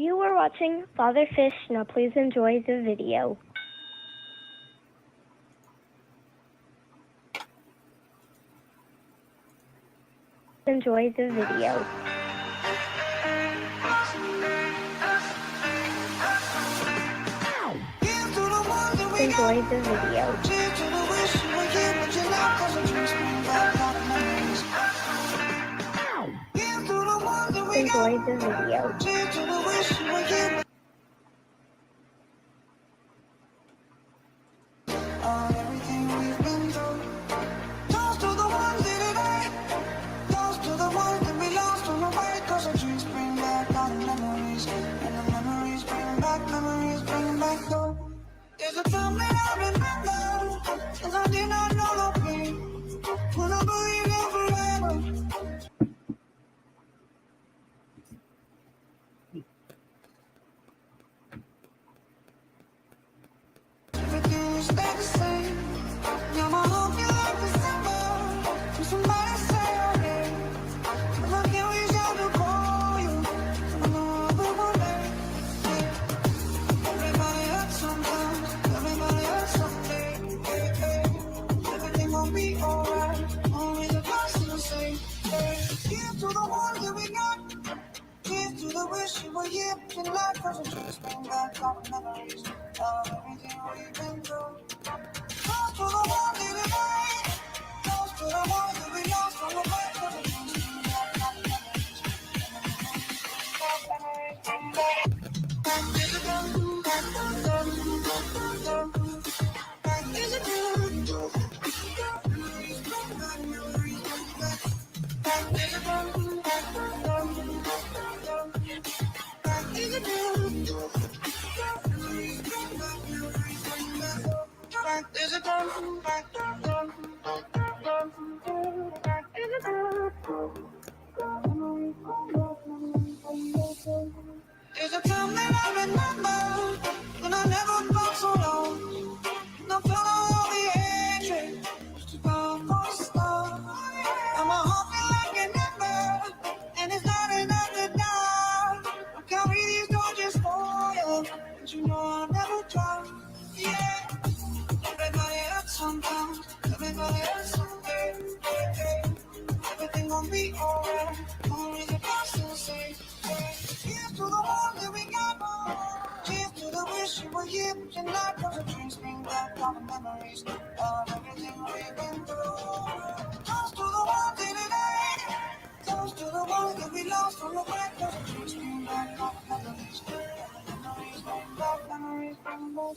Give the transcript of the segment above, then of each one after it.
You are watching Father Fish. Now please enjoy the video. Enjoy the video. Enjoy the video. Enjoy the video. There's a time that I remember, and I did not know the pain. When I believe in forever. Everything will stay the same. Now my heart feel like December. When somebody say your name, and I can't reach out to call you. I know I'll be one day. Everybody hurts sometimes. Everybody hurts someday. Everything gon' be alright. Only the past is the same. Here's to the ones that we got. Here's to the wish you were here in life. Cause it just bring back all the memories of everything we've been through. Toast to the ones that we made. Toast to the ones that we lost on the way. Cause it just bring back all the memories. There's a time that I remember when I never felt so low. And I felt all the hatred, just about for a start. And my heart feel like an ember, and it's not enough to die. I carry these torches for you, but you know I'll never try. Yeah, everybody hurts sometimes, everybody hurts someday. Everything gon' be alright, only the past will say. Here's to the ones that we got. Cheers to the wish you were here, but you're not. Cause the dreams bring back all the memories of everything we've been through. Toast to the ones in today. Toast to the ones that we lost on the way. Cause the dreams bring back all the memories. Memories bring back, memories bring back.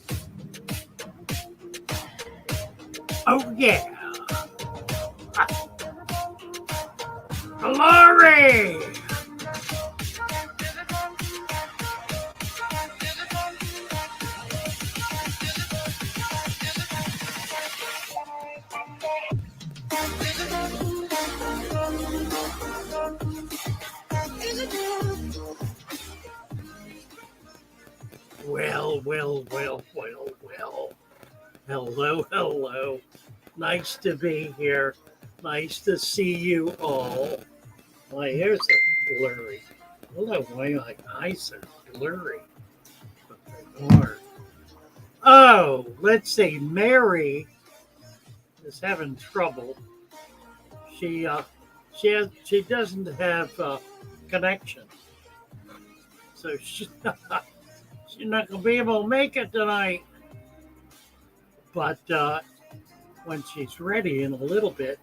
Oh, yeah. Glory! Well. Hello. Nice to be here. Nice to see you all. My hair's are blurry. I don't know why my eyes are blurry, but they are. Oh, let's see. Mary is having trouble. She doesn't have connection, so she's not gonna be able to make it tonight. But when she's ready in a little bit,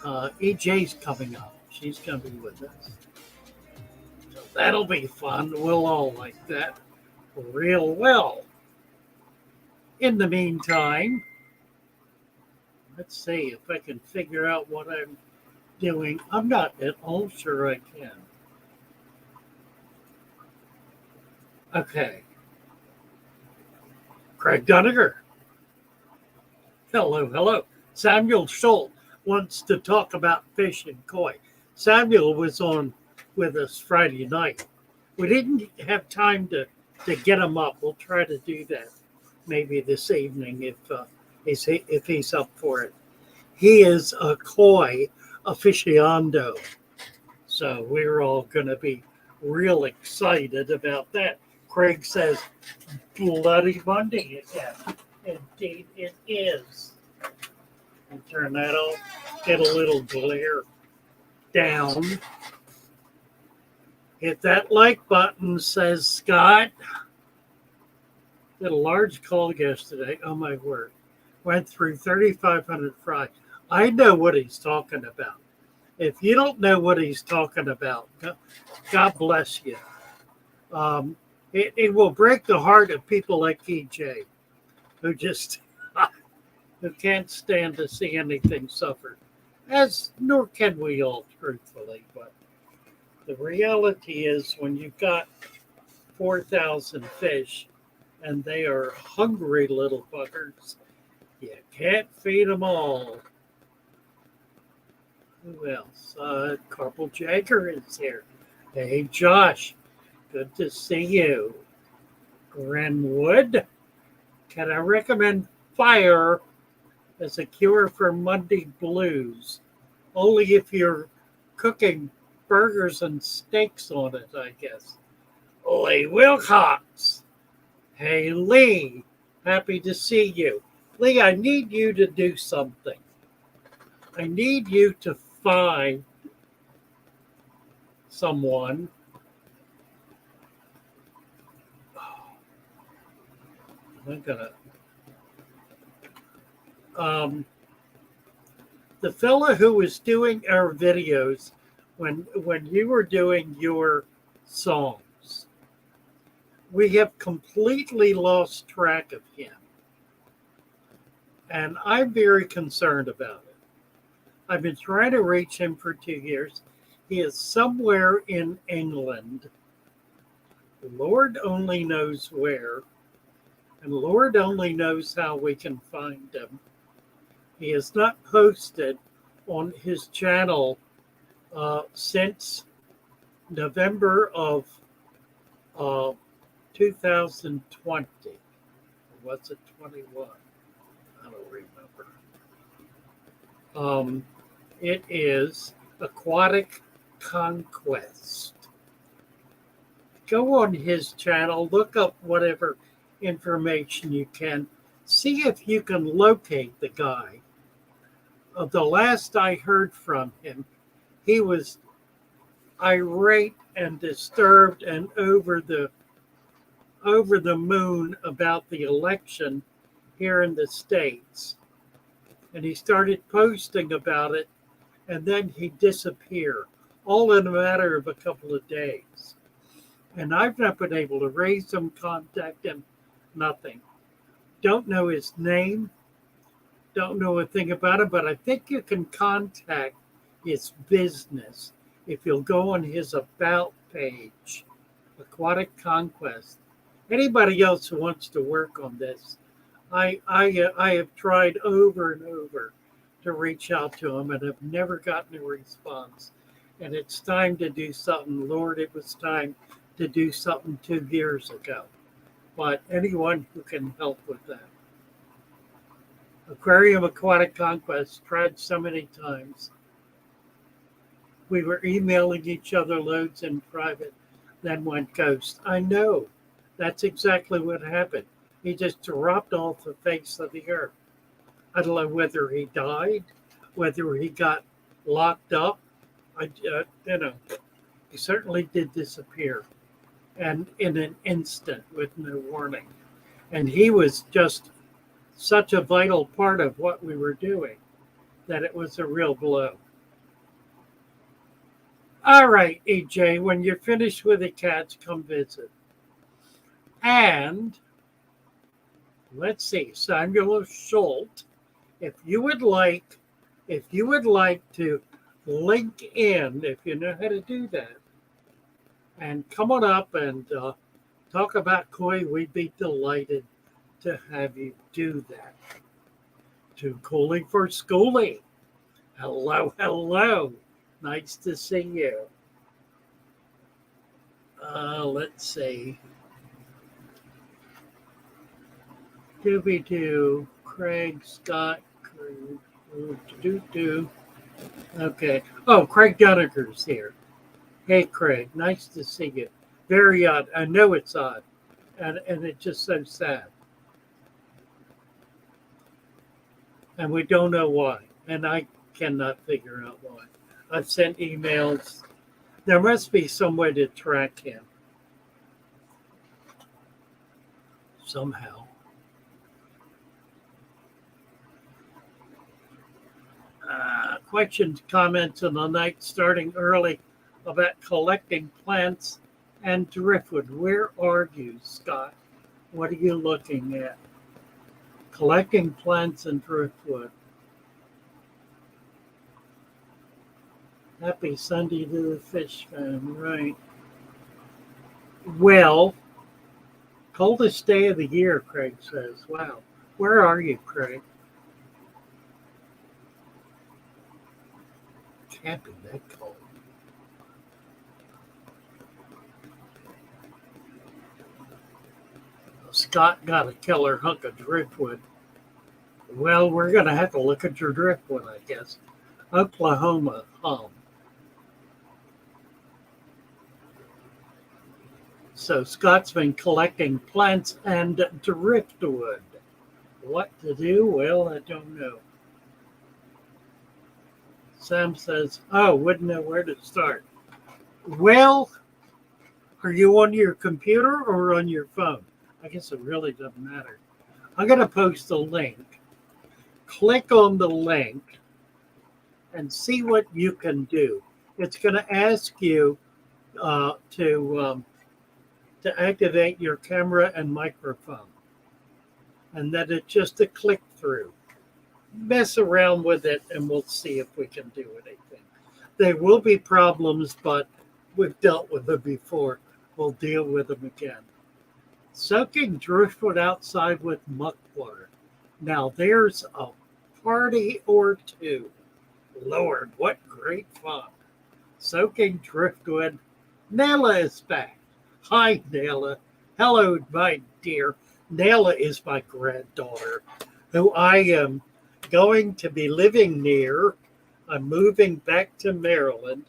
EJ's coming up. She's gonna be with us, so that'll be fun. We'll all like that real well. In the meantime, let's see if I can figure out what I'm doing. I'm not at all sure I can. Okay. Craig Duniger. Hello. Samuel Schultz wants to talk about fish and koi. Samuel was on with us Friday night. We didn't have time to get him up. We'll try to do that maybe this evening if he's up for it. He is a koi aficionado, so we're all going to be real excited about that. Craig says, Bloody Monday again. Indeed, it is. And turn that off. Get a little glare down. Hit that like button, says Scott. Did a large call yesterday. Oh my word. Went through 3,500 fries. I know what he's talking about. If you don't know what he's talking about, God bless you. It will break the heart of people like EJ who just who can't stand to see anything suffer. As nor can we all, truthfully. But the reality is when you've got 4,000 fish and they are hungry little buggers, you can't feed them all. Who else? Corporal Jagger is here. Hey, Josh. Good to see you. Grenwood. Can I recommend fire as a cure for Monday blues? Only if you're cooking burgers and steaks on it, I guess. Lee Wilcox. Hey, Lee. Happy to see you. Lee, I need you to do something. I need you to find someone. I'm gonna. The fella who was doing our videos when you were doing your songs, we have completely lost track of him, and I'm very concerned about it. I've been trying to reach him for 2 years. He is somewhere in England. Lord only knows where. And Lord only knows how we can find him. He has not posted on his channel since November of 2020. Or was it 21? I don't remember. It is Aquatic Conquest. Go on his channel, look up whatever information you can. See if you can locate the guy. The last I heard from him, he was irate and disturbed and over the moon about the election here in the States. And he started posting about it, and then he disappeared, all in a matter of a couple of days. And I've not been able to raise him, contact him, nothing. Don't know his name, don't know a thing about him, but I think you can contact his business if you'll go on his About page, Aquatic Conquest. Anybody else who wants to work on this, I have tried over and over to reach out to him and have never gotten a response. And it's time to do something. Lord, it was time to do something 2 years ago. But anyone who can help with that. Aquarium Aquatic Conquest tried so many times. We were emailing each other loads in private, then went ghost. I know. That's exactly what happened. He just dropped off the face of the earth. I don't know whether he died, whether he got locked up. He certainly did disappear, and in an instant with no warning. And he was just such a vital part of what we were doing that it was a real blow. All right, EJ, when you're finished with the cats, come visit. And let's see, Samuel Schultz, if you would like to link in, if you know how to do that, and come on up and talk about koi, we'd be delighted to have you do that. To Culling for Schooling. Hello, hello. Nice to see you. Let's see. Doobie-doo, Craig, Scott, do. Okay. Oh, Craig Gunnaker's here. Hey, Craig, nice to see you. Very odd. I know it's odd, and it's just so sad. And we don't know why. And I cannot figure out why. I've sent emails. There must be some way to track him somehow. Questions, comments on the night starting early about collecting plants and driftwood. Where are you, Scott? What are you looking at? Collecting plants and driftwood. Happy Sunday to the fish fan, right? Well, coldest day of the year, Craig says. Wow. Where are you, Craig? Can't be that cold. Scott got a killer hunk of driftwood. Well, we're going to have to look at your driftwood, I guess. Oklahoma, So Scott's been collecting plants and driftwood. What to do? Well, I don't know. Sam says, oh, wouldn't know where to start. Well, are you on your computer or on your phone? I guess it really doesn't matter. I'm going to post a link. Click on the link and see what you can do. It's going to ask you to activate your camera and microphone. And then it's just a click through. Mess around with it and we'll see if we can do anything. There will be problems, but we've dealt with them before. We'll deal with them again. Soaking driftwood outside with muck water. Now there's a party or two. Lord, what great fun. Soaking driftwood. Nella is back. Hi, Nella. Hello, my dear. Nella is my granddaughter, who I am going to be living near. I'm moving back to Maryland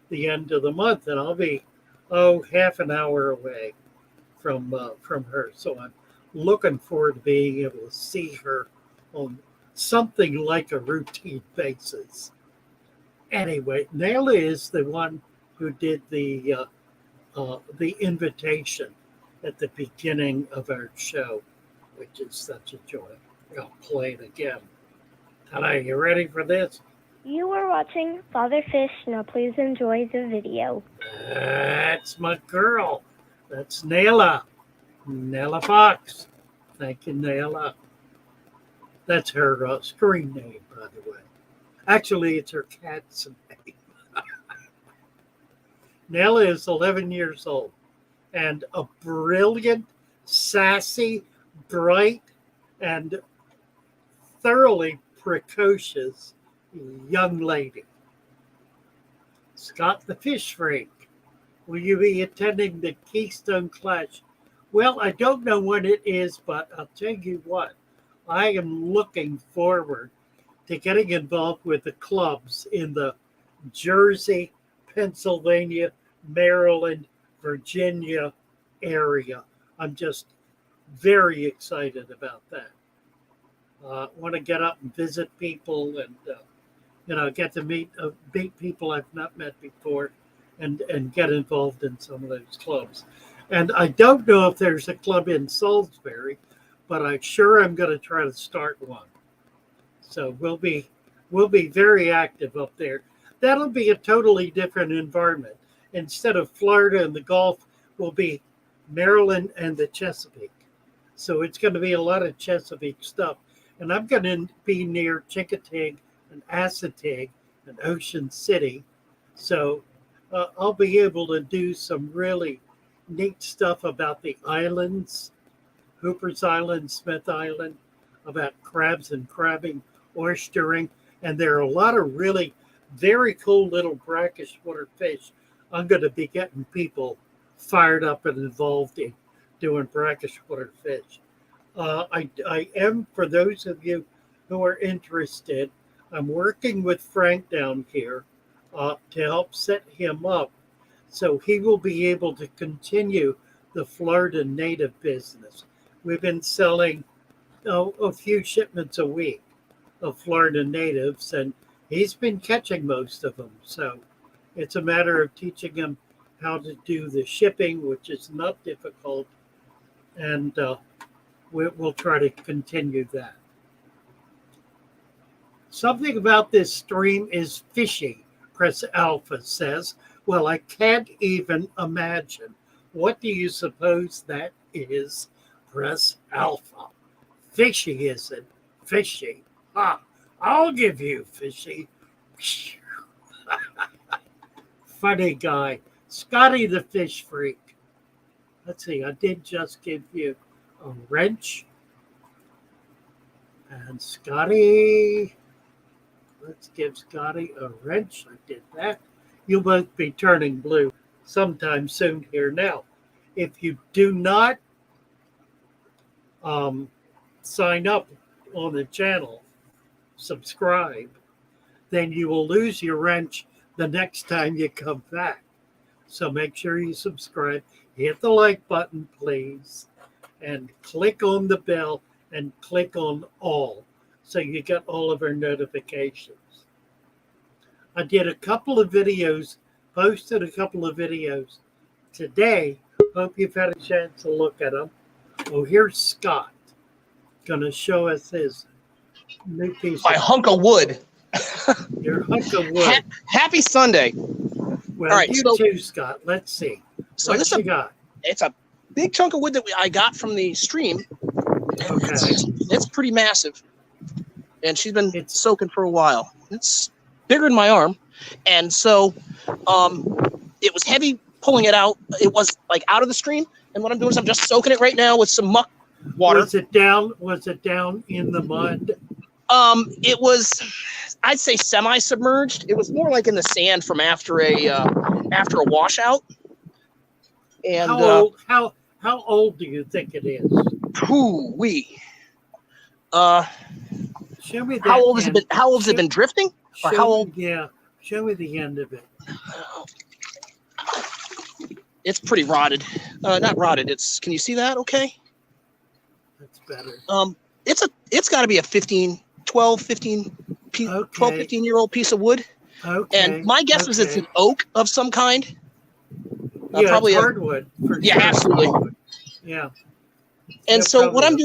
the end of the month, and I'll be, half an hour away from her. So I'm looking forward to being able to see her on something like a routine basis. Anyway, Nella is the one who did the invitation at the beginning of our show, which is such a joy. I'll play it again. Hello, you ready for this? You are watching Father Fish. Now please enjoy the video. That's my girl. That's Nella. Nella Fox. Thank you, Nella. That's her screen name, by the way. Actually, it's her cat's name. Nella is 11 years old and a brilliant, sassy, bright, and thoroughly precocious young lady. Scott the Fish Freak, will you be attending the Keystone Clash? Well, I don't know when it is, but I'll tell you what, I am looking forward to getting involved with the clubs in the Jersey, Pennsylvania, Maryland, Virginia area. I'm just very excited about that. Want to get up and visit people and get to meet people I've not met before and get involved in some of those clubs. And I don't know if there's a club in Salisbury, but I'm sure I'm going to try to start one. So we'll be very active up there. That'll be a totally different environment. Instead of Florida and the Gulf, will be Maryland and the Chesapeake. So it's going to be a lot of Chesapeake stuff. And I'm going to be near Chincoteague and Assateague and Ocean City. So I'll be able to do some really neat stuff about the islands, Hooper's Island, Smith Island, about crabs and crabbing, oystering. And there are a lot of really very cool little brackish water fish. I'm going to be getting people fired up and involved in doing brackish water fish. I am, for those of you who are interested, I'm working with Frank down here to help set him up So he will be able to continue the Florida native business. We've been selling a few shipments a week of Florida natives, and he's been catching most of them. So it's a matter of teaching him how to do the shipping, which is not difficult, and we'll try to continue that. Something about this stream is fishy, Press Alpha says. Well, I can't even imagine. What do you suppose that is, Press Alpha? Fishy, is it? Fishy. Ah, I'll give you fishy. Funny guy. Scotty the fish freak. Let's see, I did just give you a wrench. And Scotty, let's give Scotty a wrench. I did that. You'll both be turning blue sometime soon here. Now, if you do not sign up on the channel, subscribe, then you will lose your wrench the next time you come back. So make sure you subscribe, hit the like button, please, and click on the bell and click on all so you get all of our notifications. I did a couple of videos, posted a couple of videos today. Hope you've had a chance to look at them. Oh, here's Scott going to show us his new piece. My hunk of wood. Your hunk of wood. Happy Sunday. Well, all right, you too, Scott. Let's see. So what this you got? It's a big chunk of wood that I got from the stream. Okay. It's pretty massive. And she's been soaking for a while. It's bigger than my arm. And so it was heavy pulling it out. It was like out of the stream. And what I'm doing is I'm just soaking it right now with some muck water. Was it down in the mud? It was, I'd say, semi-submerged. It was more like in the sand from after a washout. And how old do you think it is? Hoo-wee. Show me that. How old has it been? How old has it been drifting? Or how old? Yeah, show me the end of it. It's pretty rotted. Not rotted. It's. Can you see that? Okay. That's better. It's got to be a 12, 15 year old piece of wood. Okay. And my guess was it's an oak of some kind. Yeah, probably hardwood. Yeah, sure. Absolutely. Yeah. And so what I'm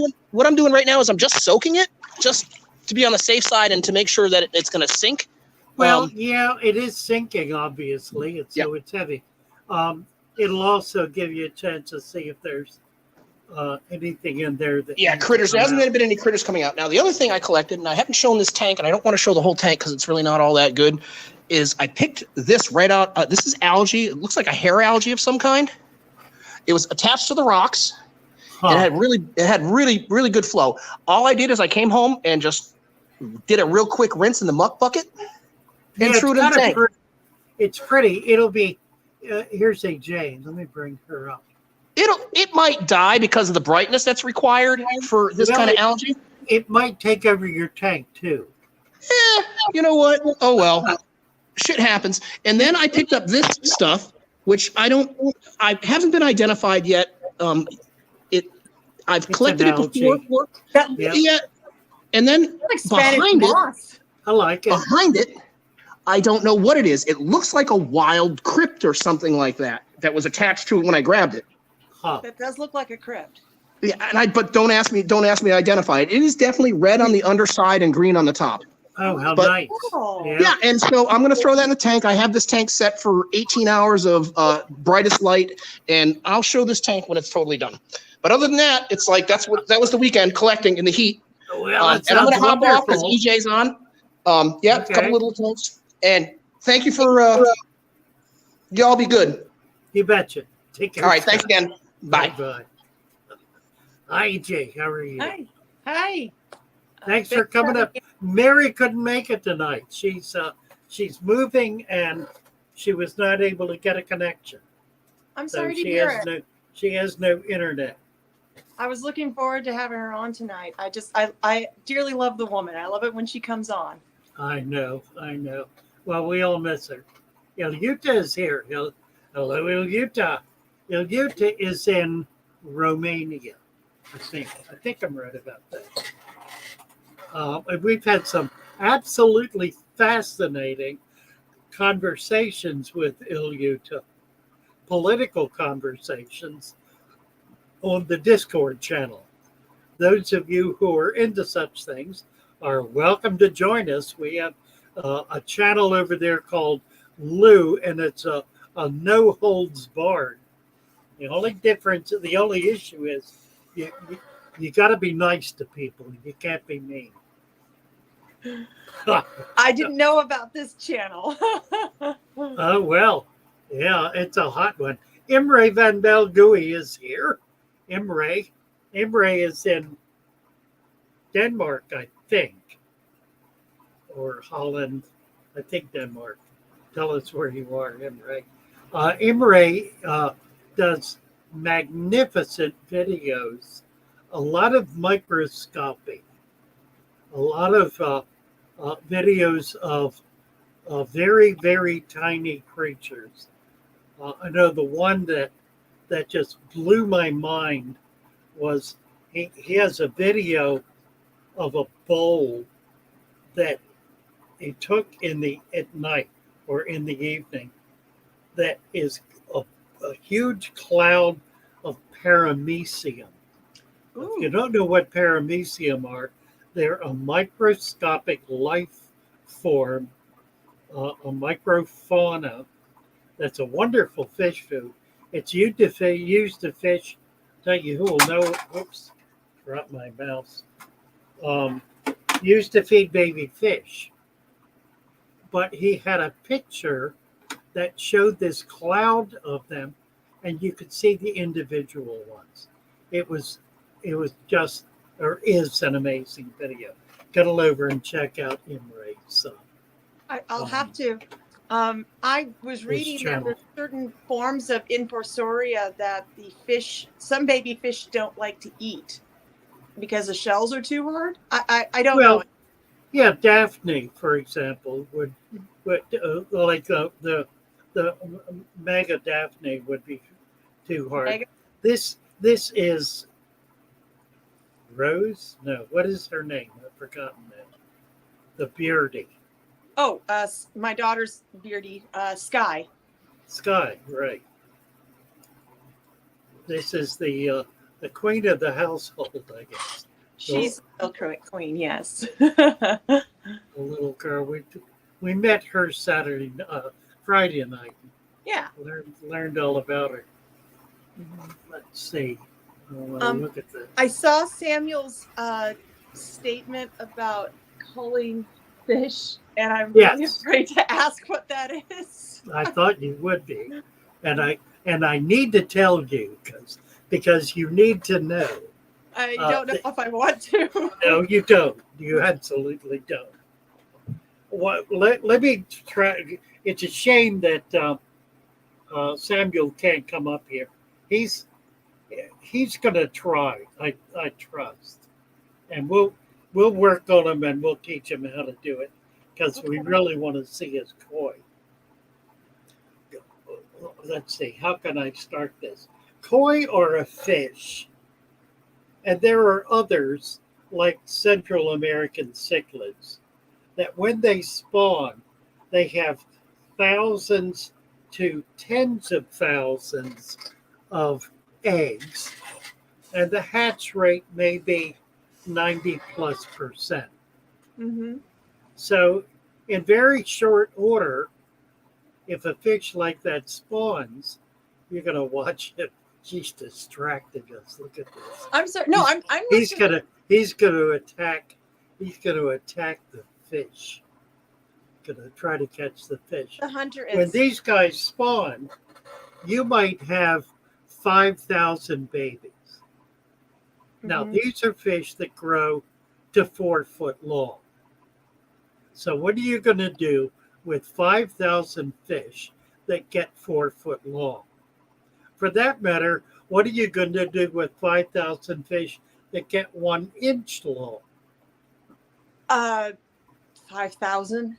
doing right now is I'm just soaking it, just to be on the safe side and to make sure that it's going to sink. Well, yeah, it is sinking, obviously. So it's heavy. It'll also give you a chance to see if there's anything in there that critters. There hasn't been any critters coming out. Now, the other thing I collected, and I haven't shown this tank, and I don't want to show the whole tank because it's really not all that good, is I picked this right out. This is algae. It looks like a hair algae of some kind. It was attached to the rocks. Huh. It had really good flow. All I did is I came home and just did a real quick rinse in the muck bucket and threw it in the tank. It's pretty. It'll be. Here's a Jane. Let me bring her up. It might die because of the brightness that's required for this kind of algae. It might take over your tank too. You know what? Oh well, shit happens. And then I picked up this stuff, which I haven't been identified yet. I've collected it before. Yeah. And then behind it, I like it. Behind it, I don't know what it is. It looks like a wild crypt or something like that was attached to it when I grabbed it. Huh. That does look like a crypt. Yeah, but don't ask me to identify it. It is definitely red on the underside and green on the top. Oh, how nice. Yeah, and so I'm going to throw that in the tank. I have this tank set for 18 hours of brightest light, and I'll show this tank when it's totally done. But other than that, it's like that was the weekend collecting in the heat. Well, and I'm going to hop off because EJ's on. Okay. A couple little tanks. And thank you for y'all be good. You betcha. Take care. All right, thanks again. Bye. Bye. Hi, EJ. How are you? Hi. Thanks for coming up. Mary couldn't make it tonight. She's moving and she was not able to get a connection. I'm sorry to hear it. She has no internet. I was looking forward to having her on tonight. I dearly love the woman. I love it when she comes on. I know. Well, we all miss her. Utah is here. Hello, Utah. Utah is in Romania. I think I'm right about that. And we've had some absolutely fascinating conversations with Utah, political conversations on the Discord channel. Those of you who are into such things are welcome to join us. We have a channel over there called Lou, and it's a no holds barred. The only issue is you got to be nice to people. You can't be mean. I didn't know about this channel. Oh, well, yeah, it's a hot one. Imre van Belgui is here. Imre is in Denmark, I think, or Holland. I think Denmark. Tell us where you are, Imre. Imre does magnificent videos, a lot of microscopy, a lot of videos of very, very tiny creatures. I know the one that just blew my mind was he has a video of a bowl that he took at night or in the evening that is a huge cloud of paramecium. If you don't know what paramecium are, they're a microscopic life form, a microfauna that's a wonderful fish food. It's used to fish. Tell you who will know it. Whoops, dropped my mouse. Used to feed baby fish. But he had a picture that showed this cloud of them, and you could see the individual ones. It was just, or is, an amazing video. Get all over and check out Imre's. I'll have to. I was reading that there's certain forms of Infosoria that some baby fish don't like to eat because the shells are too hard. I don't know. Yeah, Daphne, for example, would like the mega Daphne would be too hard. This is Rose. No, what is her name? I've forgotten that. The Beardy. Oh, my daughter's Beardy, Sky. Sky, right. This is the queen of the household, I guess. She's a queen, yes. The little girl. We met her Friday night. Yeah. Learned all about her. Mm-hmm. Let's see. Look at that. I saw Samuel's statement about culling fish, and I'm really afraid to ask what that is. I thought you would be, and I need to tell you because you need to know. I don't know if I want to. No, you don't. You absolutely don't. Let me try. It's a shame that Samuel can't come up here. He's going to try. I trust, and we'll work on him and we'll teach him how to do it because we really want to see his koi. Let's see. How can I start this? Koi are a fish. And there are others, like Central American cichlids, that when they spawn, they have thousands to tens of thousands of eggs. And the hatch rate may be 90+%. Mm-hmm. So in very short order, if a fish like that spawns, you're going to watch it. She's distracted us. Look at this. I'm sorry. No, I'm He's gonna attack the fish. Gonna try to catch the fish. The hunter is. When these guys spawn, you might have 5,000 babies. Mm-hmm. Now these are fish that grow to 4 foot long. So what are you gonna do with 5,000 fish that get 4 foot long? For that matter, what are you going to do with 5,000 fish that get 1 inch long? 5,000.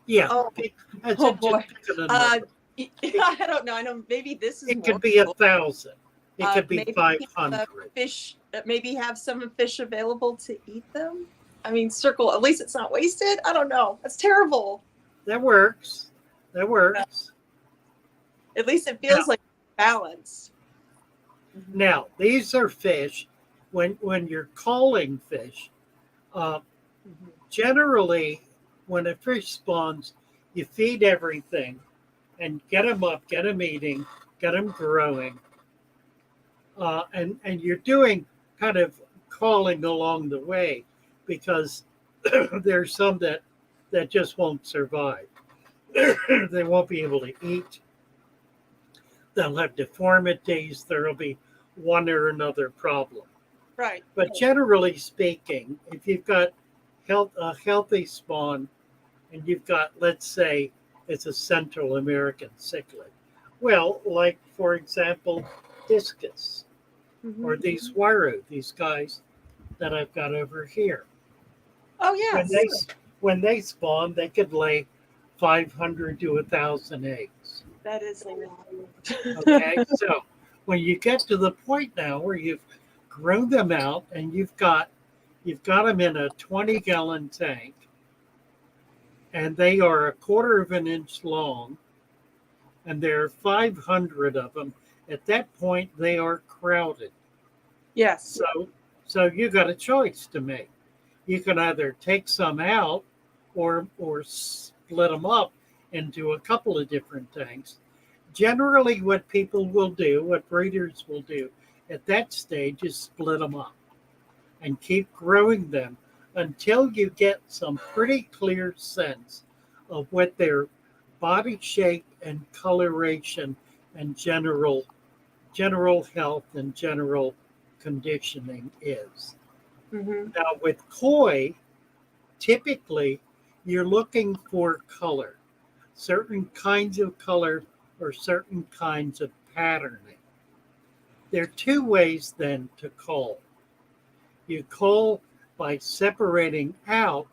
Yeah. Oh, That's boy. I don't know. I know maybe this is It more could be 1,000. It could be maybe 500. fish. Maybe have some fish available to eat them. I mean, circle. At least it's not wasted. I don't know. That's terrible. That works. That works. At least it feels like balance. Now, these are fish. When you're calling fish, generally, when a fish spawns, you feed everything and get them up, get them eating, get them growing. And you're doing kind of calling along the way because there's some that just won't survive. They won't be able to eat. They'll have deformities. There'll be one or another problem. Right. But generally speaking, if you've got a healthy spawn and you've got, let's say, it's a Central American cichlid, well, like, for example, discus or these waru, these guys that I've got over here. Oh, yeah. When they spawn, they could lay 500 to 1,000 eggs. That is a lot. Okay, so when you get to the point now where you've grown them out and you've got them in a 20-gallon tank, and they are 1/4 of an inch long, and there are 500 of them. At that point, they are crowded. Yes. So you got a choice to make. You can either take some out or split them up into a couple of different tanks. Generally, what people will do, what breeders will do at that stage is split them up and keep growing them until you get some pretty clear sense of what their body shape and coloration and general health and general conditioning is. Now with koi, typically you're looking for color, certain kinds of color or certain kinds of patterning. There are two ways then to cull. You cull by separating out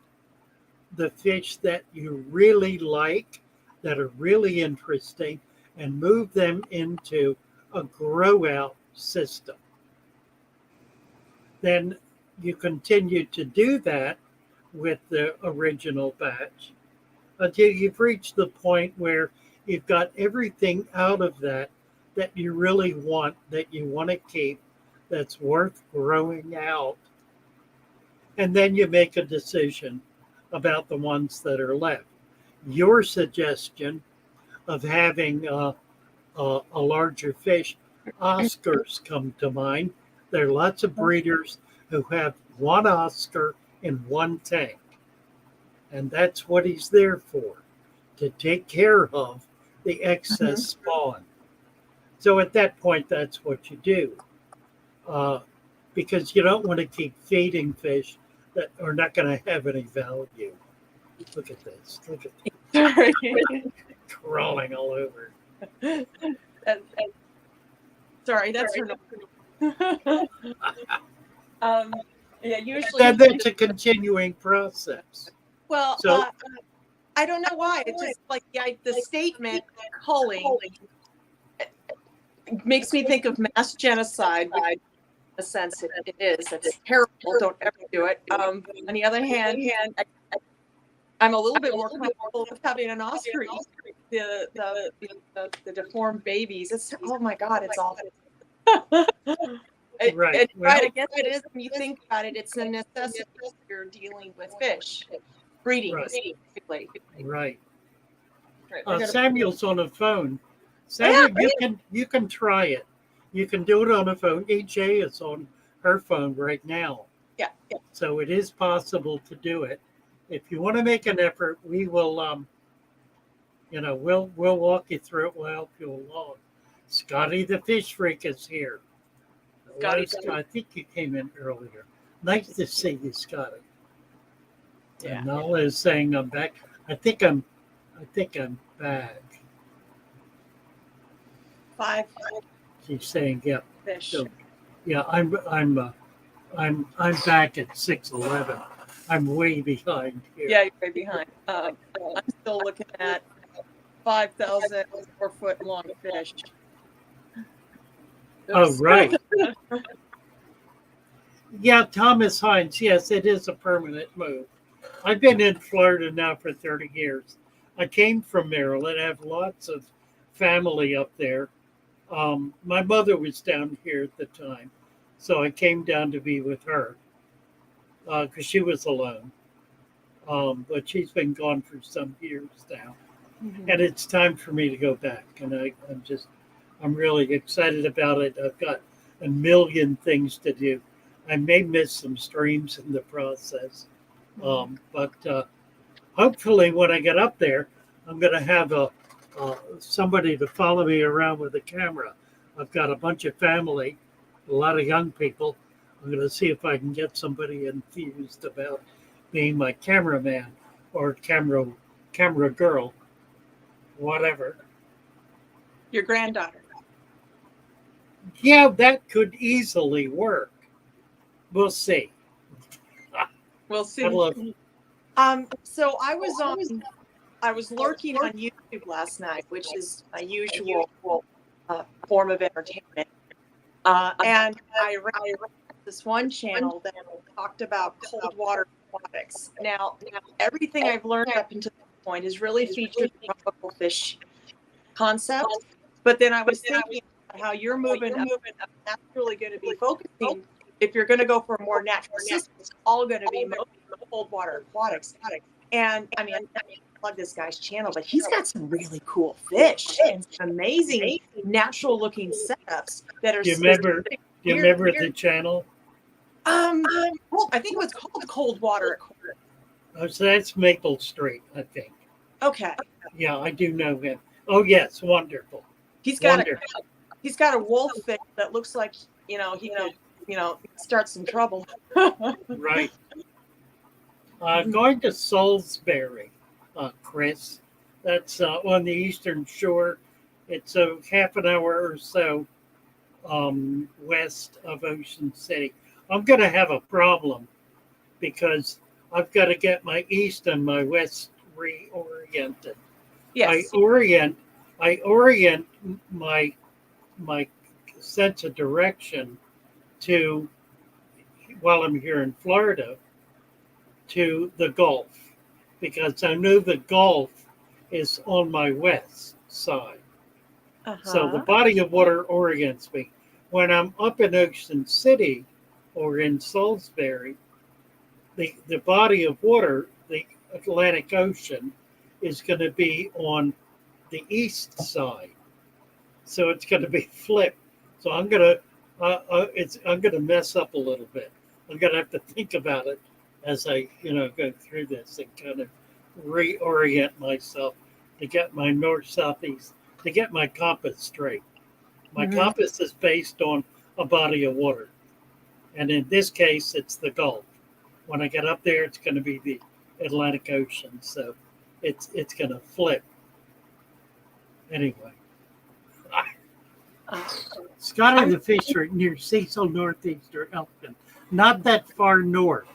the fish that you really like, that are really interesting, and move them into a grow out system. Then you continue to do that with the original batch until you've reached the point where you've got everything out of that you really want, that you want to keep, that's worth growing out. And then you make a decision about the ones that are left. Your suggestion of having a larger fish, Oscars come to mind. There are lots of breeders who have one Oscar in one tank. And that's what he's there for, to take care of the excess spawn. So at that point, that's what you do. Because you don't want to keep feeding fish that are not going to have any value. Look at this. Look at this. Sorry. Crawling all over. Sorry, that's her. Yeah, usually. That's a continuing process. Well, So- I don't know why. It's just like the statement culling makes me think of mass genocide. In a sense, it is. It's terrible. Don't ever do it. On the other hand, I'm a little bit more comfortable with having an Oscar eat the deformed babies. It's, oh my God, it's awful. Right. I guess it is. When you think about it, it's a necessity if you're dealing with fish breeding, Right. specifically. Right. Right. Samuel's on a phone. Samuel, you can try it. You can do it on a phone. EJ is on her phone right now. Yeah. So it is possible to do it. If you want to make an effort, we will we'll walk you through it. We'll help you along. Scotty the fish freak is here. Scotty. I think you came in earlier. Nice to see you, Scotty. Yeah. And Nella is saying I'm back. I think I'm back. 5 She's saying, yeah. fish. So, yeah, I'm back at 6:11. I'm way behind here. Yeah, you're way behind. I'm still looking at 5,000 4-foot long fish. Oh, Oops. right. Yeah, Thomas Hines. Yes, it is a permanent move. I've been in Florida now for 30 years. I came from Maryland. I have lots of family up there. My mother was down here at the time, so I came down to be with her because she was alone. But she's been gone for some years now, and it's time for me to go back. And I'm really excited about it. I've got a million things to do. I may miss some streams in the process, but hopefully when I get up there, I'm going to have somebody to follow me around with a camera. I've got a bunch of family, a lot of young people. I'm going to see if I can get somebody enthused about being my cameraman or camera girl, whatever. Your granddaughter. Yeah, that could easily work. We'll see. We'll see. Hello. So I was lurking on YouTube last night, which is my usual form of entertainment. And I ran this one channel that talked about cold water aquatics. Now, everything I've learned up until this point has really featured the tropical fish concept. But then I was thinking about how you're moving up. That's really going to be focusing. If you're going to go for a more natural system, it's all going to be cold water aquatics. And I mean, I plug this guy's channel, but he's got some really cool fish and some amazing natural looking setups that are. Do you remember the channel? I think it was called Cold Water. Oh, so that's Maple Street, I think. Okay. Yeah, I do know him. Oh yes, wonderful. He's got a wolf fish that looks like he could start some trouble. Right. Going to Salisbury, Chris. That's on the eastern shore. It's a half an hour or so west of Ocean City. I'm going to have a problem because I've got to get my east and my west reoriented. Yes. I orient my sense of direction to, while I'm here in Florida, to the Gulf, because I know the Gulf is on my west side. So the body of water orients me. When I'm up in Ocean City or in Salisbury, the body of water, the Atlantic Ocean, is going to be on the east side. So it's going to be flipped. So I'm going to mess up a little bit. I'm going to have to think about it as I go through this and kind of reorient myself to get my north-southeast, to get my compass straight. My compass is based on a body of water. And in this case, it's the Gulf. When I get up there, it's going to be the Atlantic Ocean. So it's going to flip. Anyway. Scotty the fish are near Cecil, northeastern Elkton. Not that far north.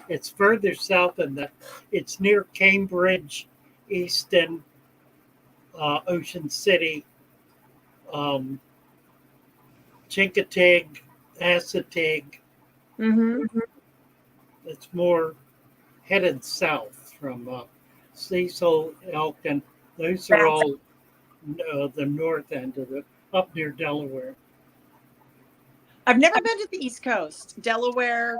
It's further south than that. It's near Cambridge, Easton, Ocean City, Chincoteague, Assateague. It's more headed south from Cecil, Elkton. Those are all the north end of up near Delaware. I've never been to the East Coast, Delaware,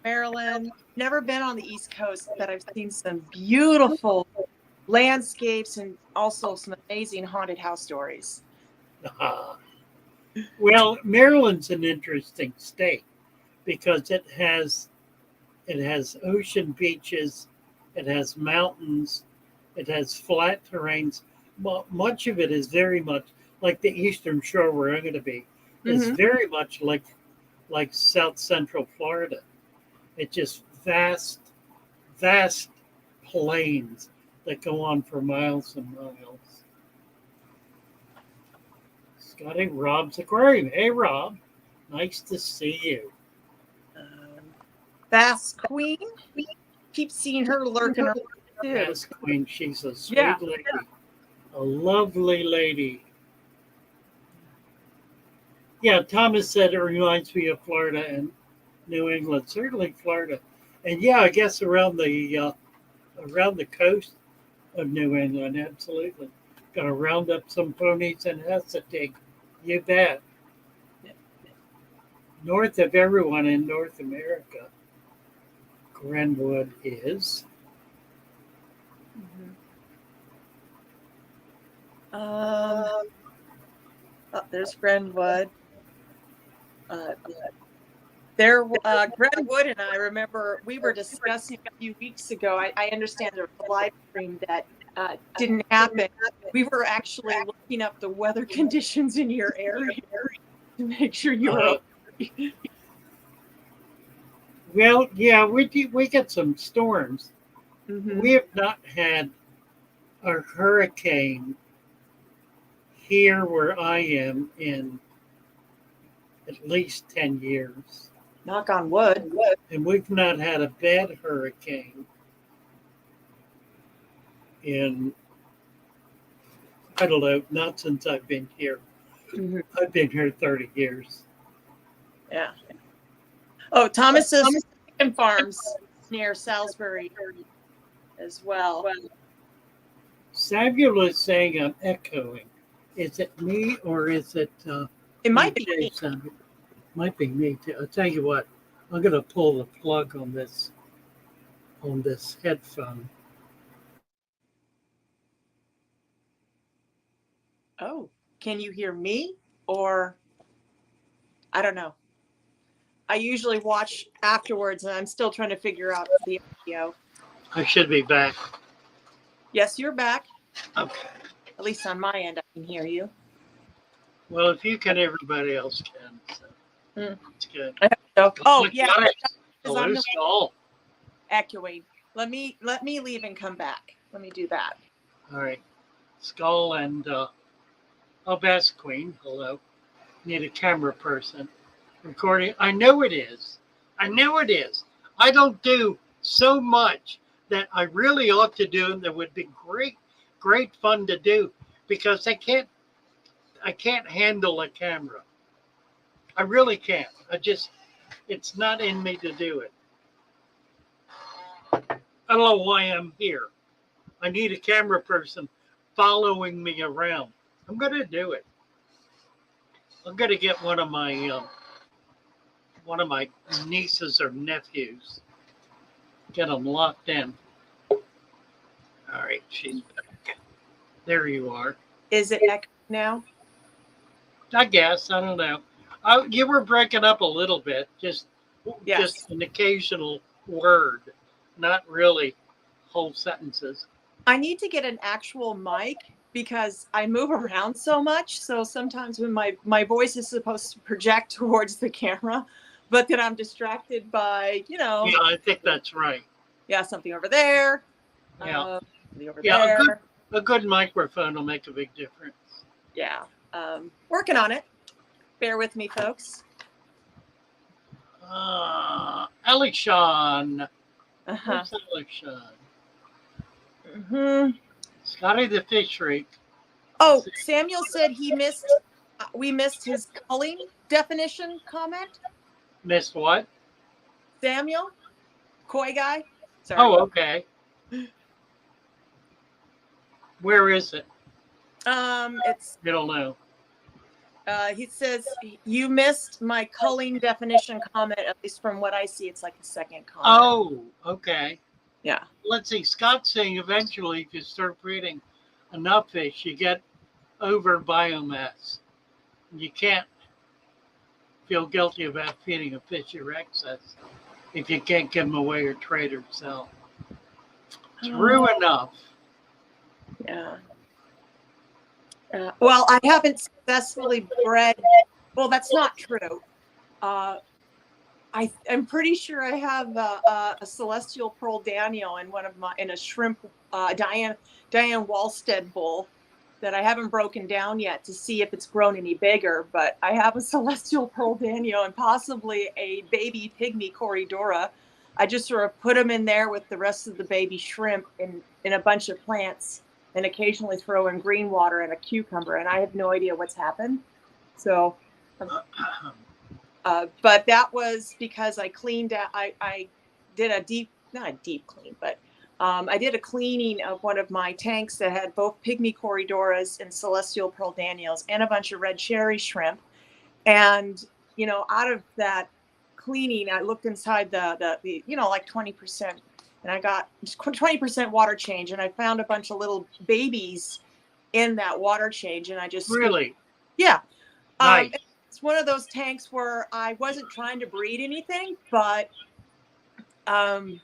Maryland. Never been on the East Coast, but I've seen some beautiful landscapes and also some amazing haunted house stories. Well, Maryland's an interesting state because it has ocean beaches, it has mountains, it has flat terrains. Much of it is very much like the eastern shore where I'm going to be. It's very much like South Central Florida. It's just vast plains that go on for miles and miles. Scotty, Rob's aquarium. Hey, Rob. Nice to see you. Bass Queen. Keep seeing her lurking around too. Bass Queen. She's a sweet lady. A lovely lady. Yeah, Thomas said it reminds me of Florida and New England. Certainly Florida, and yeah, I guess around the coast of New England. Absolutely, got to round up some ponies and hesitate. You bet. North of everyone in North America, Grenwood is. Oh, there's Grenwood. Grenwood and I remember we were discussing a few weeks ago. I understand there was a live stream that didn't happen. We were actually looking up the weather conditions in your area to make sure you were okay. Well, yeah, we get some storms. Mm-hmm. We have not had a hurricane here where I am in at least 10 years. Knock on wood. And we've not had a bad hurricane in, I don't know, not since I've been here. Mm-hmm. I've been here 30 years. Yeah. Oh, Thomas's chicken farms near Salisbury as well. Samuel is saying I'm echoing. Is it me or is it? It might be me. Samuel? Might be me too. I'll tell you what. I'm gonna pull the plug on this headphone. Oh, can you hear me? Or I don't know. I usually watch afterwards, and I'm still trying to figure out the audio. I should be back. Yes, you're back. Okay. At least on my end, I can hear you. Well, if you can, everybody else can. So it's good. Oh yeah, Hello, Skull. Echoing. Let me leave and come back. Let me do that. All right, Skull and Bass Queen. Hello. Need a camera person recording. I know it is. I don't do so much that I really ought to do, and that would be great fun to do, because I can't handle a camera. I really can't. It's not in me to do it. I don't know why I'm here. I need a camera person following me around. I'm going to do it. I'm going to get one of my nieces or nephews. Get them locked in. All right, she's back. There you are. Is it echoing now? I guess. I don't know. You were breaking up a little bit. Just an occasional word, not really whole sentences. I need to get an actual mic because I move around so much. So sometimes when my voice is supposed to project towards the camera, but then I'm distracted by, Yeah, I think that's right. Yeah, something over there. Yeah. There. A good microphone will make a big difference. Yeah. Working on it. Bear with me, folks. Elishan. Uh-huh. Elishan. Mm-hmm. Scotty the Fish Freak. Oh, Samuel said we missed his culling definition comment. Missed what? Samuel? Koi guy? Sorry. Oh, okay. Where is it? It's. You don't know. He says you missed my culling definition comment. At least from what I see, it's like the second comment. Oh, okay. Yeah. Let's see. Scott's saying eventually, if you start breeding enough fish, you get over biomass. You can't feel guilty about feeding a fish your excess if you can't give them away or trade or sell. True enough. Yeah. Well, I haven't successfully bred. Well, that's not true. I'm pretty sure I have a celestial pearl Daniel in a shrimp Diane Wallstead bull that I haven't broken down yet to see if it's grown any bigger. But I have a celestial pearl Daniel and possibly a baby pygmy Corydora. I just sort of put them in there with the rest of the baby shrimp in a bunch of plants and occasionally throw in green water and a cucumber, and I have no idea what's happened. So, but that was because I cleaned out. I did not a deep clean, but I did a cleaning of one of my tanks that had both pygmy corydoras and celestial pearl daniels and a bunch of red cherry shrimp. And, you know, out of that cleaning, I looked inside the you know, like 20%, and I got 20% water change, and I found a bunch of little babies in that water change, and I just Really? yeah. Nice. It's one of those tanks where I wasn't trying to breed anything, but and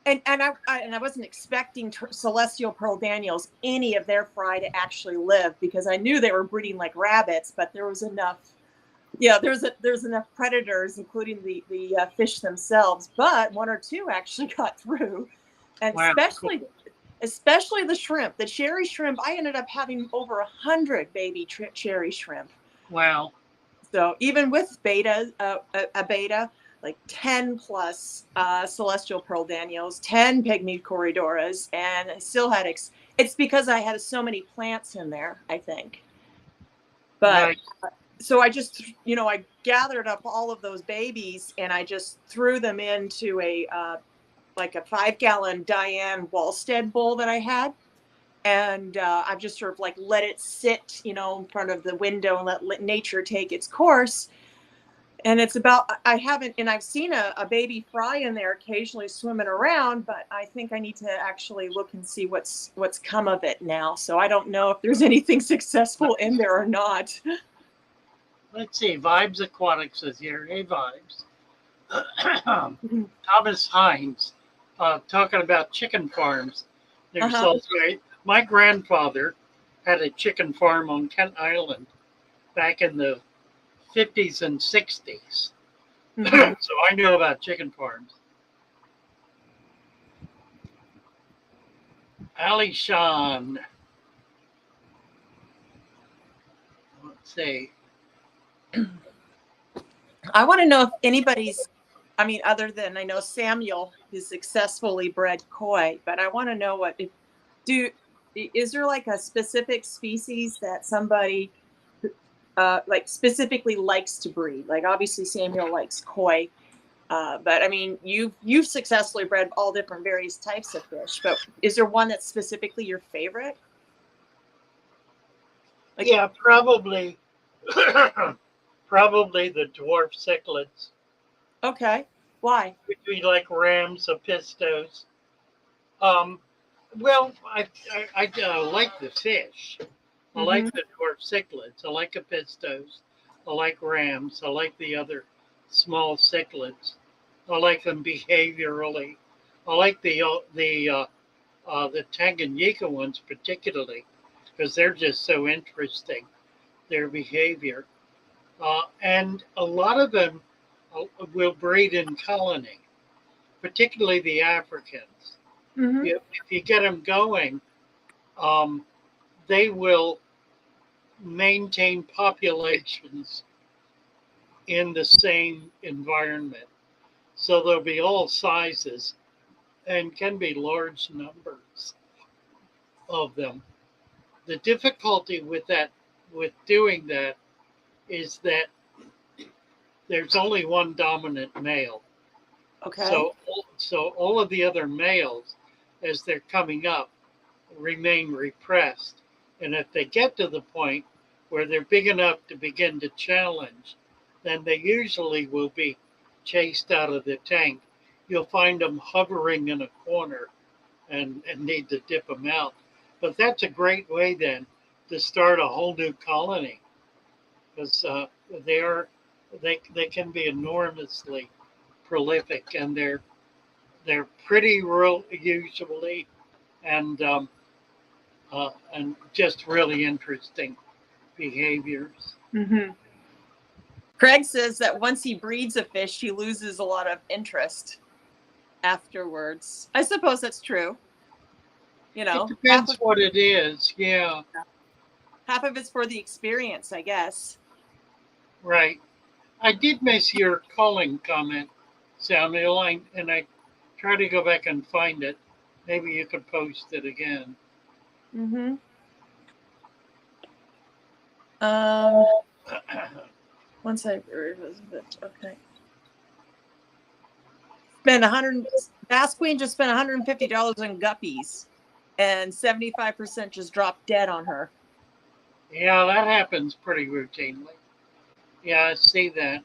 I wasn't expecting celestial pearl daniels, any of their fry, to actually live, because I knew they were breeding like rabbits, but there was enough. Yeah, there's enough predators, including the fish themselves, but one or two actually got through, and Wow, especially the shrimp, the cherry shrimp. I ended up having over 100 baby cherry shrimp. Wow. So even with beta, a beta, like 10 plus celestial pearl daniels, 10 pygmy corydoras, and I still had it's because I had so many plants in there, I think. But Nice. so I just, you know, I gathered up all of those babies and I just threw them into a like a 5-gallon Diane Wallstead bowl that I had. And I've just sort of like let it sit, you know, in front of the window and let nature take its course. And it's about, I haven't, and I've seen a baby fry in there occasionally swimming around, but I think I need to actually look and see what's come of it now. So I don't know if there's anything successful in there or not. Let's see. Vibes Aquatics is here. Hey, Vibes. Thomas Hines talking about chicken farms. There's also my grandfather had a chicken farm on Kent Island back in the 50s and 60s. So I know about chicken farms. Ali Sean. Let's see. I want to know if anybody's, I mean, other than I know Samuel is successfully bred koi, but I want to know is there like a specific species that somebody like specifically likes to breed? Like obviously Samuel likes koi, but I mean, you've successfully bred all different various types of fish, but is there one that's specifically your favorite? Like, yeah, probably. Probably the dwarf cichlids. Okay. Why? Would be like rams, apistos. Well, I like the fish. I like the dwarf cichlids. I like apistos. I like rams. I like the other small cichlids. I like them behaviorally. I like the Tanganyika ones particularly because they're just so interesting. Their behavior, and a lot of them will breed in colony, particularly the Africans. If you get them going, they will maintain populations in the same environment. So there'll be all sizes and can be large numbers of them. The difficulty with doing that, is that there's only one dominant male. Okay. So all of the other males, as they're coming up, remain repressed. And if they get to the point where they're big enough to begin to challenge, then they usually will be chased out of the tank. You'll find them hovering in a corner and need to dip them out. But that's a great way then to start a whole new colony, because they can be enormously prolific, and they're pretty rural usually, and just really interesting behaviors. Craig says that once he breeds a fish, he loses a lot of interest afterwards. I suppose that's true. You know, it depends what it is. Yeah. Half of it's for the experience, I guess. Right. I did miss your Culling comment, Samuel, and I tried to go back and find it. Maybe you could post it again. Mm-hmm. Once I okay. Bass Queen just spent $150 on guppies, and 75% just dropped dead on her. Yeah, that happens pretty routinely. Yeah, I see that.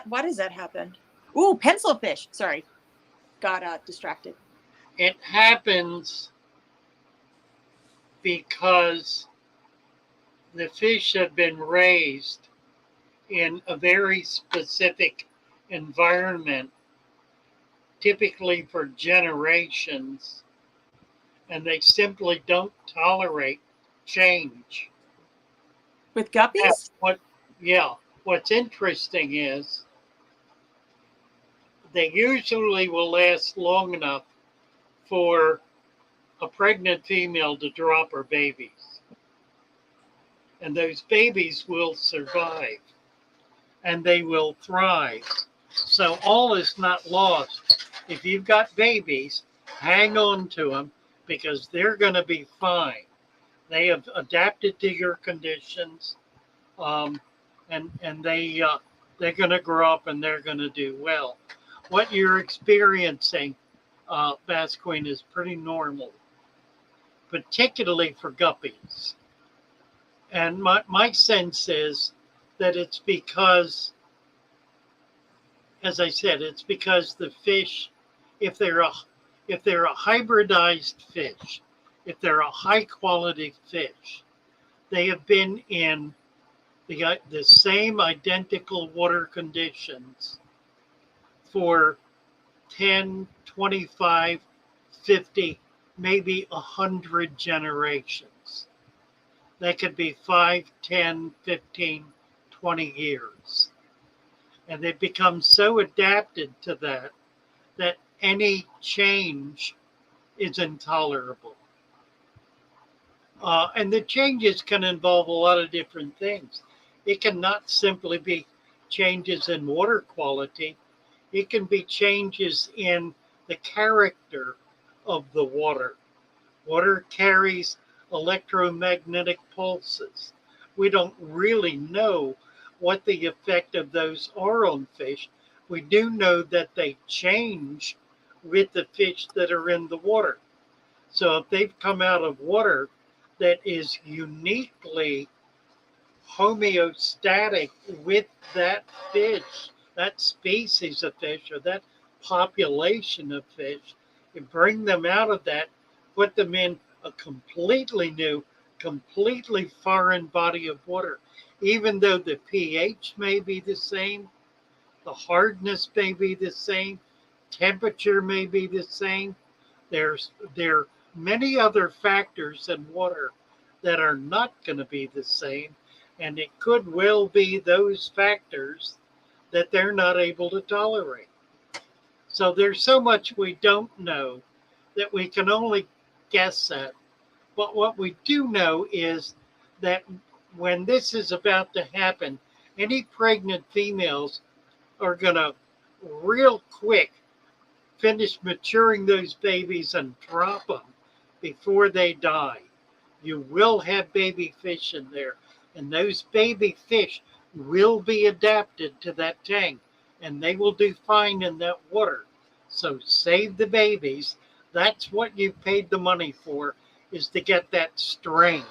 Why does that happen? Ooh, pencil fish. Sorry. Got distracted. It happens because the fish have been raised in a very specific environment, typically for generations, and they simply don't tolerate change. With guppies? What's interesting is they usually will last long enough for a pregnant female to drop her babies. And those babies will survive and they will thrive. So all is not lost. If you've got babies, hang on to them because they're going to be fine. They have adapted to your conditions, and they're going to grow up and they're going to do well. What you're experiencing, Bass Queen, is pretty normal, particularly for guppies. And my sense is that it's because, as I said, it's because the fish, if they're a hybridized fish, if they're a high quality fish, they have been in the same identical water conditions for 10, 25, 50, maybe 100 generations. That could be 5, 10, 15, 20 years. And they've become so adapted to that any change is intolerable. And the changes can involve a lot of different things. It cannot simply be changes in water quality. It can be changes in the character of the water. Water carries electromagnetic pulses. We don't really know what the effect of those are on fish. We do know that they change with the fish that are in the water. So if they've come out of water that is uniquely homeostatic with that fish, that species of fish, or that population of fish, and bring them out of that, put them in a completely new, completely foreign body of water, even though the pH may be the same, the hardness may be the same, temperature may be the same. There are many other factors in water that are not going to be the same, and it could well be those factors that they're not able to tolerate. So there's so much we don't know that we can only guess at. But what we do know is that when this is about to happen, any pregnant females are going to real quick finish maturing those babies and drop them before they die. You will have baby fish in there, and those baby fish will be adapted to that tank, and they will do fine in that water. So save the babies. That's what you paid the money for, is to get that strain.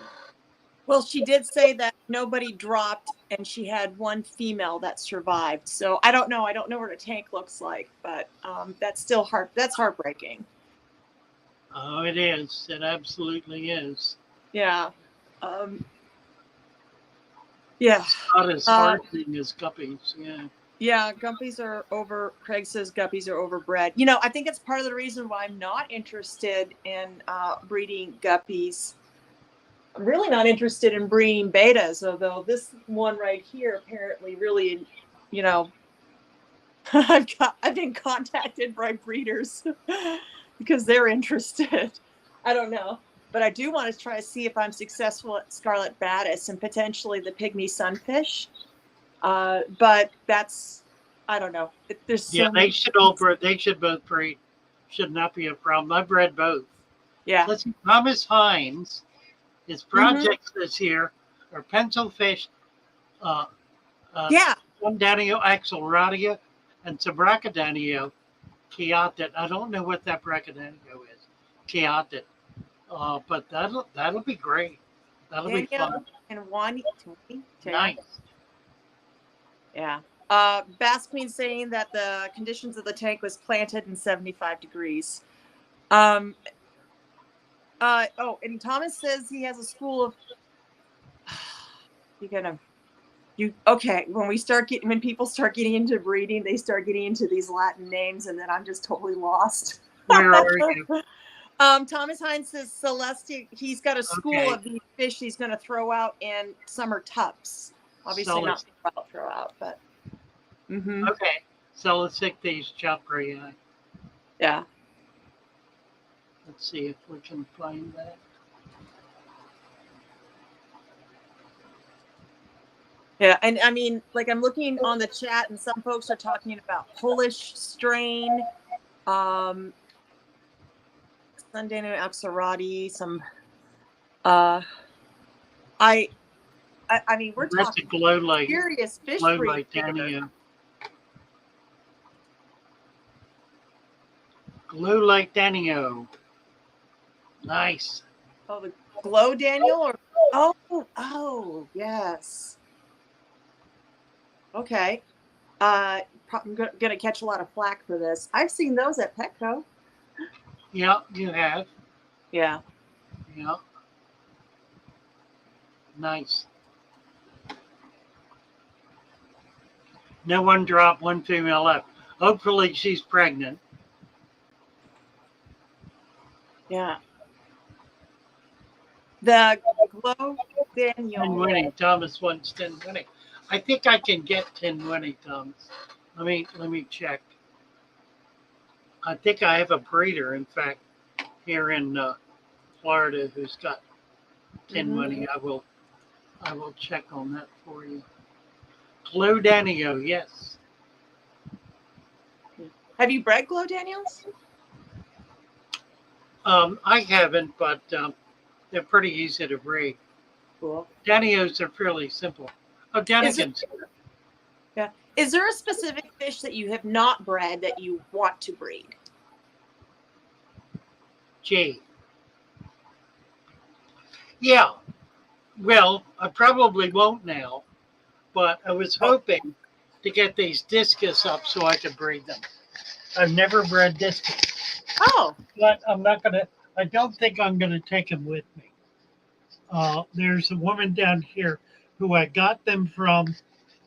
Well, she did say that nobody dropped, and she had one female that survived. So I don't know. I don't know what a tank looks like, but that's still that's heartbreaking. Oh, it is. It absolutely is. Yeah. Yeah. It's not as heartening as guppies. Yeah. Yeah, guppies are over. Craig says guppies are overbred. I think it's part of the reason why I'm not interested in breeding guppies. I'm really not interested in breeding betas, although this one right here apparently really, I've been contacted by breeders because they're interested. I don't know, but I do want to try to see if I'm successful at scarlet batis and potentially the pygmy sunfish. But that's, I don't know. There's they should both breed. Should not be a problem. I bred both. Yeah. Let's see, Thomas Hines, his projects this year are pencil fish, uh, Yeah. Danio axelradia, and Sabracadanio Chiatit. I don't know what that Bracadanio is. Chiatit. But that'll be great. That'll be Daniel fun. and Wani. Nice. Yeah. Bass Queen saying that the conditions of the tank was planted in 75 degrees. And Thomas says he has a school of. Okay. When people start getting into breeding, they start getting into these Latin names, and then I'm just totally lost. Where are you? Thomas Hines says Celestia. He's got a school of these fish he's going to throw out in summer tubs. Obviously not throw out, but. Mm-hmm. Okay. Celestictes chaprii. Yeah. Let's see if we can find that. Yeah, and I mean, like I'm looking on the chat, and some folks are talking about Polish strain, Sundano Axelradi, some. I mean, we're talking serious fish breed. Glue Lake Danio. Nice. Oh, the Glow Daniel, or yes. Okay. I'm gonna catch a lot of flack for this. I've seen those at Petco. Yeah, you have. Yeah. Yeah. Nice. No one dropped, one female left. Hopefully she's pregnant. Yeah. The Glow Daniel. 10 winning. Thomas wants 10 winning. I think I can get 10 winning, Thomas. Let me check. I think I have a breeder, in fact, here in Florida who's got 10 winning. I will check on that for you. Glow Danio, yes. Have you bred Glow Daniels? I haven't, but they're pretty easy to breed. Cool. Danios are fairly simple. Oh, Danikins. Yeah. Is there a specific fish that you have not bred that you want to breed? Gee. Yeah. Well, I probably won't now, but I was hoping to get these discus up so I could breed them. I've never bred discus. Oh. But I don't think I'm going to take them with me. There's a woman down here who I got them from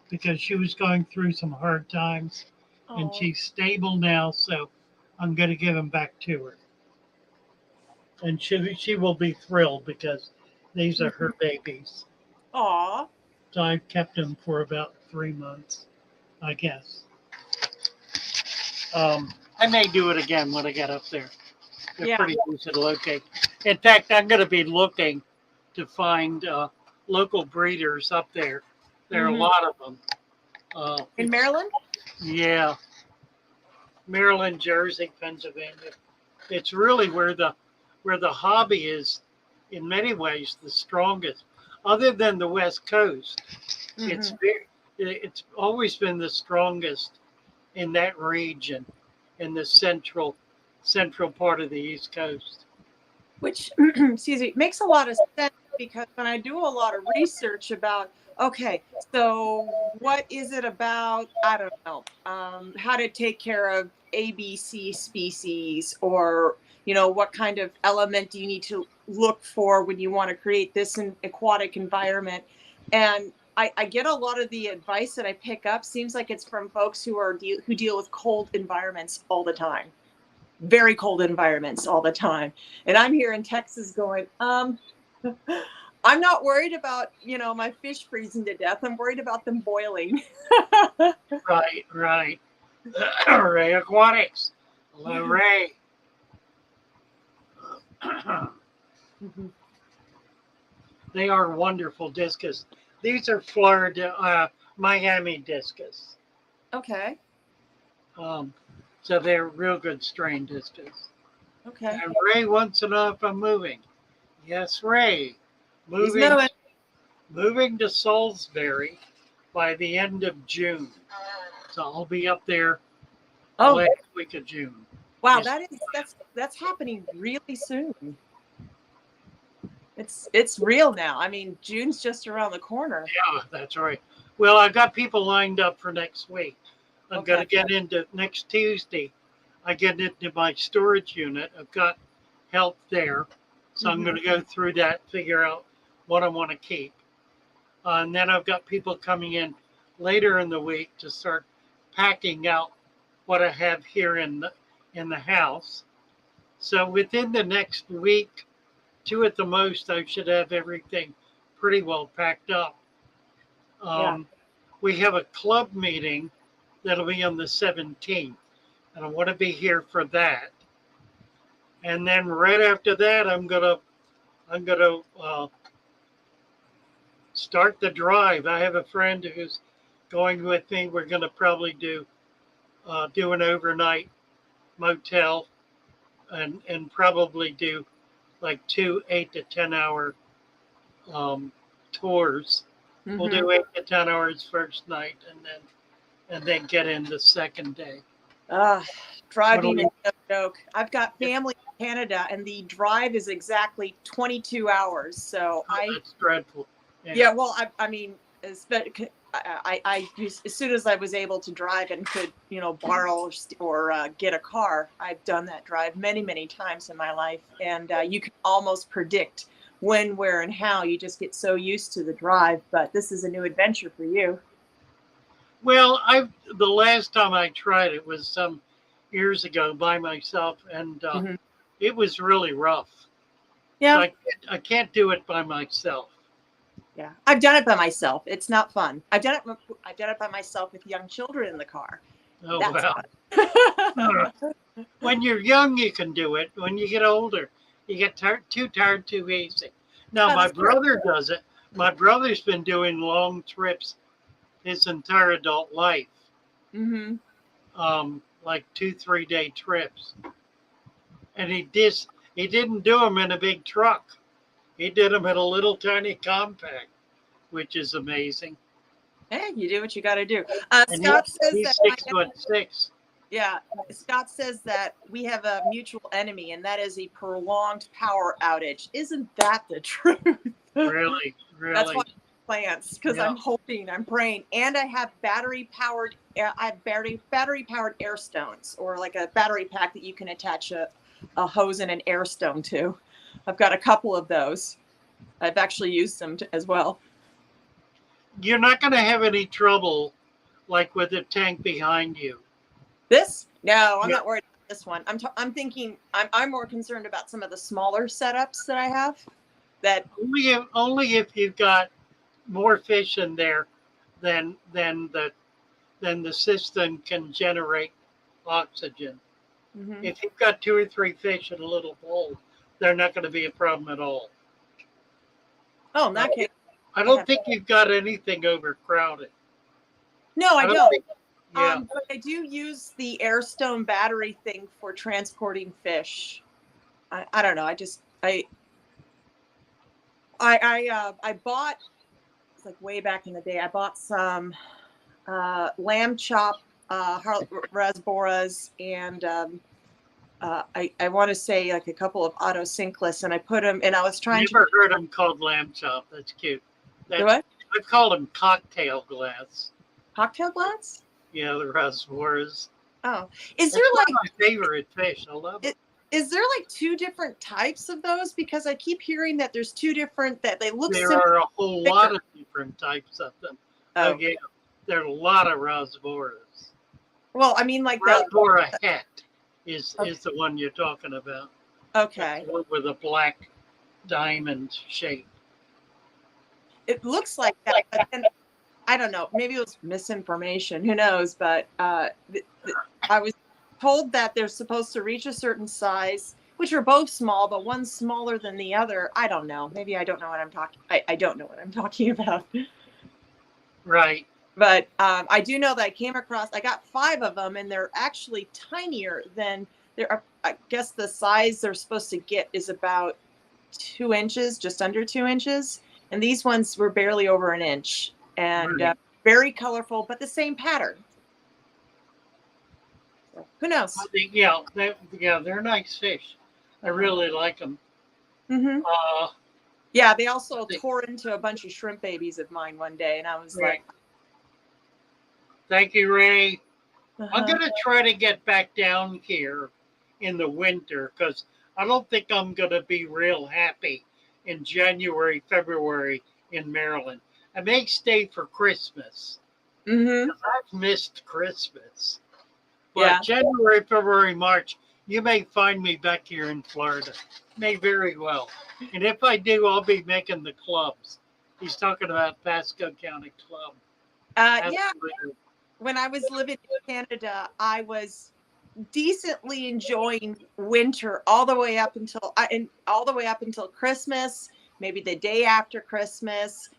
because she was going through some hard times, and she's stable now, so I'm going to give them back to her. And she will be thrilled because these are her babies. Aw. So I've kept them for about 3 months, I guess. I may do it again when I get up there. They're pretty easy to locate. In fact, I'm going to be looking to find local breeders up there. There are a lot of them. In Maryland? Yeah. Maryland, Jersey, Pennsylvania. It's really where the hobby is, in many ways, the strongest. Other than the West Coast, it's always been the strongest in that region, in the central part of the East Coast. Which, excuse me, makes a lot of sense because when I do a lot of research about, okay, so what is it about, I don't know, how to take care of ABC species, or, what kind of element do you need to look for when you want to create this aquatic environment? And I get a lot of the advice that I pick up seems like it's from folks who deal with cold environments all the time. Very cold environments all the time. And I'm here in Texas going, I'm not worried about, my fish freezing to death. I'm worried about them boiling. Right. Ray Aquatics. Hello, Ray. They are wonderful discus. These are Florida, Miami discus. Okay. So they're real good strain discus. Okay. And Ray wants to know if I'm moving. Yes, Ray. He's moving. Moving to Salisbury by the end of June. So I'll be up there the Oh, last week of June. wow, Yes. that's happening really soon. It's real now. I mean, June's just around the corner. Yeah, that's right. Well, I've got people lined up for next week. I'm Okay. going to get into next Tuesday. I get into my storage unit. I've got help there. So I'm going to go through that, figure out what I want to keep. And then I've got people coming in later in the week to start packing out what I have here in the house. So within the next week, 2 at the most, I should have everything pretty well packed up. We have a club meeting that'll be on the 17th, and I want to be here for that. And then right after that, I'm gonna start the drive. I have a friend who's going with me. We're gonna probably do an overnight motel, and probably do like 2 8 to 10 hour tours. We'll do 8 to 10 hours first night, and then get in the second day. Driving is no joke. I've got family in Canada, and the drive is exactly 22 hours. So That's dreadful. Yeah, well, I mean, I as soon as I was able to drive and could, borrow or get a car, I've done that drive many, many times in my life. And you can almost predict when, where, and how. You just get so used to the drive. But this is a new adventure for you. Well, the last time I tried it was some years ago by myself, and it was really rough. Yeah, So I can't do it by myself. Yeah, I've done it by myself. It's not fun. I've done it by myself with young children in the car. Oh, That's fun. When you're young, you can do it. When you get older, you get too tired too easy. Now, my brother does it. My brother's been doing long trips his entire adult life. Like 2-3 day trips. And he didn't do them in a big truck. He did them in a little tiny compact, which is amazing. Hey, you do what you got to do. Scott says he's 6'6". Yeah, Scott says that we have a mutual enemy, and that is a prolonged power outage. Isn't that the truth? Really? That's why plants, because I'm hoping, I'm praying, and I have battery powered air stones, or like a battery pack that you can attach a hose and an air stone to. I've got a couple of those. I've actually used them as well. You're not going to have any trouble like with the tank behind you. This? No, I'm not worried about this one. I'm thinking I'm more concerned about some of the smaller setups that I have. That only if you've got more fish in there than the system can generate oxygen. If you've got 2 or 3 fish in a little bowl, they're not going to be a problem at all. Oh, in that case, I don't think you've got anything overcrowded. No, I don't. Yeah. But I do use the Airstone battery thing for transporting fish. I don't know. I bought, it's like way back in the day, I bought some lamb chop rasboras, and I want to say like a couple of autosynclus, and I put them, and I was trying to. Never heard them called lamb chop. That's cute. What? I call them cocktail glass. Cocktail glass? Yeah, the rasboras. Oh, is there like my favorite fish? I love it. Is there like 2 different types of those? Because I keep hearing that there's 2 different, that they look similar. There are a whole lot of different types of them. Oh yeah, there are a lot of rasboras. Well, I mean, like rasbora het is the one you're talking about. Okay. With a black diamond shape. It looks like that, but then, I don't know. Maybe it was misinformation. Who knows? But I was told that they're supposed to reach a certain size, which are both small, but one's smaller than the other. I don't know. Maybe I don't know what I'm talking. I don't know what I'm talking about. Right. But I do know that I got 5 of them, and they're actually tinier than I guess the size they're supposed to get is about 2 inches, just under 2 inches. And these ones were barely over an inch, and Right. very colorful, but the same pattern. So who knows? Yeah, they're nice fish. I really like them. Mm-hmm. Uh, Yeah, they also they- tore into a bunch of shrimp babies of mine one day, and I was right. like, Thank you, Ray. I'm uh-huh. going to try to get back down here in the winter because I don't think I'm going to be real happy in January, February in Maryland. I may stay for Christmas. Mm-hmm. I've missed Christmas. But Yeah. January, February, March, you may find me back here in Florida. May very well. And if I do, I'll be making the clubs. He's talking about Pasco County Club. Yeah. Absolutely. When I was living in Canada, I was decently enjoying winter all the way up until Christmas, maybe the day after Christmas.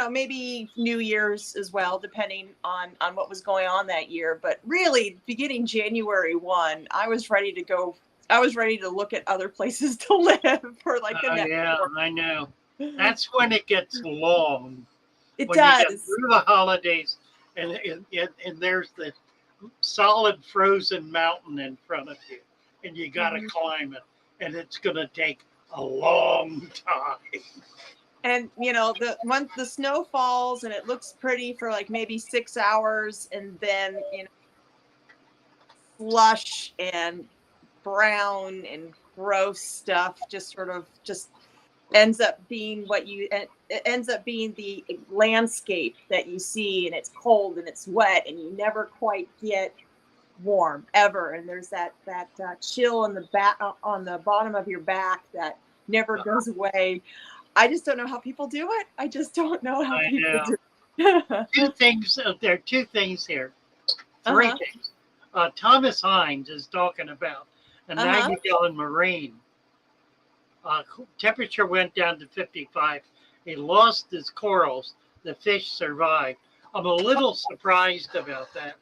Maybe New Year's as well, depending on what was going on that year. But really, beginning January 1, I was ready to go. I was ready to look at other places to live for like the next. Yeah, I know. That's when it gets long. It When you get does. through the holidays and there's the solid frozen mountain in front of you and you got to climb it and it's going to take a long time. And once the snow falls and it looks pretty for like maybe 6 hours, and then slush and brown and gross stuff just ends up being it ends up being the landscape that you see, and it's cold and it's wet and you never quite get warm ever, and there's that chill on the back, on the bottom of your back, that never goes away. I just don't know how people do it. I just don't know how people do it. Two things. There are two things here. Three things. Thomas Hines is talking about a 90-gallon marine. Temperature went down to 55. He lost his corals. The fish survived. I'm a little surprised about that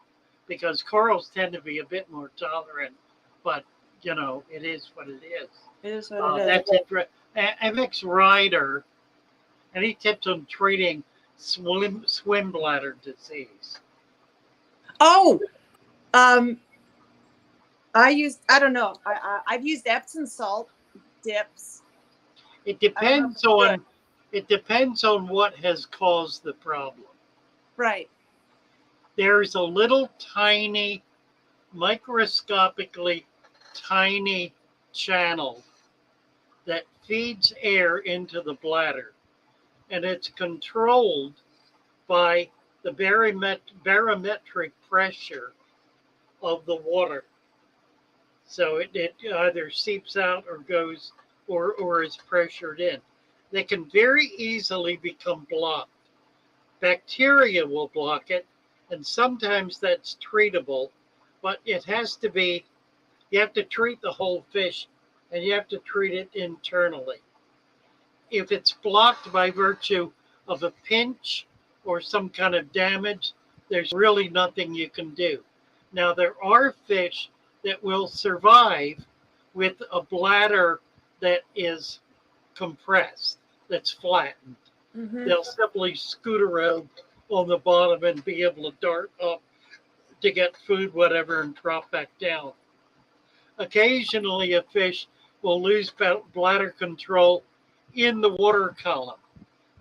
because corals tend to be a bit more tolerant, but it is what it is. It is what it is. That's it. MX Ryder, any tips on treating swim bladder disease? Oh, I don't know. I've used Epsom salt dips. It depends on what has caused the problem. Right. There's a little tiny, microscopically tiny channel that feeds air into the bladder, and it's controlled by the barometric pressure of the water. So it either seeps out or goes or is pressured in. They can very easily become blocked. Bacteria will block it, and sometimes that's treatable, but it has to be, you have to treat the whole fish and you have to treat it internally. If it's blocked by virtue of a pinch or some kind of damage, there's really nothing you can do. Now, there are fish that will survive with a bladder that is compressed, that's flattened. Mm-hmm. They'll simply scoot around on the bottom and be able to dart up to get food, whatever, and drop back down. Occasionally, a fish will lose bladder control in the water column.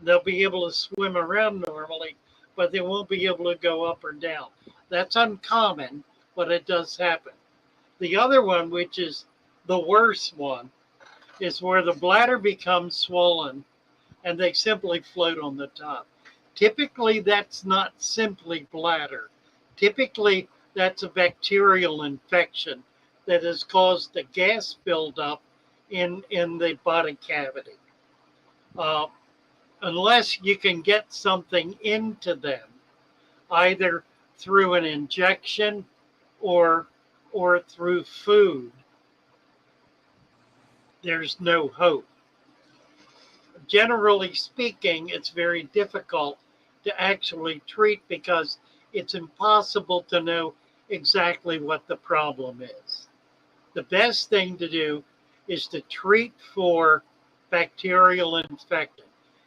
They'll be able to swim around normally, but they won't be able to go up or down. That's uncommon, but it does happen. The other one, which is the worst one, is where the bladder becomes swollen and they simply float on the top. Typically, that's not simply bladder. Typically, that's a bacterial infection that has caused a gas buildup in the body cavity. Unless you can get something into them, either through an injection or through food, there's no hope. Generally speaking, it's very difficult to actually treat because it's impossible to know exactly what the problem is. The best thing to do is to treat for bacterial infection.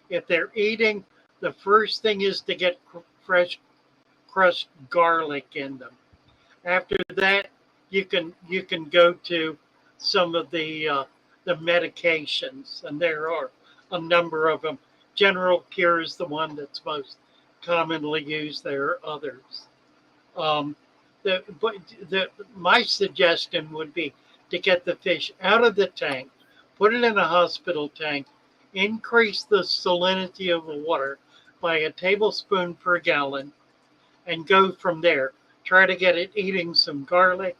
If they're eating, the first thing is to get fresh crushed garlic in them. After that, you can go to some of the medications, and there are a number of them. General Cure is the one that's most commonly used. There are others. Um, my suggestion would be to get the fish out of the tank, put it in a hospital tank, increase the salinity of the water by a tablespoon per gallon, and go from there. Try to get it eating some garlic.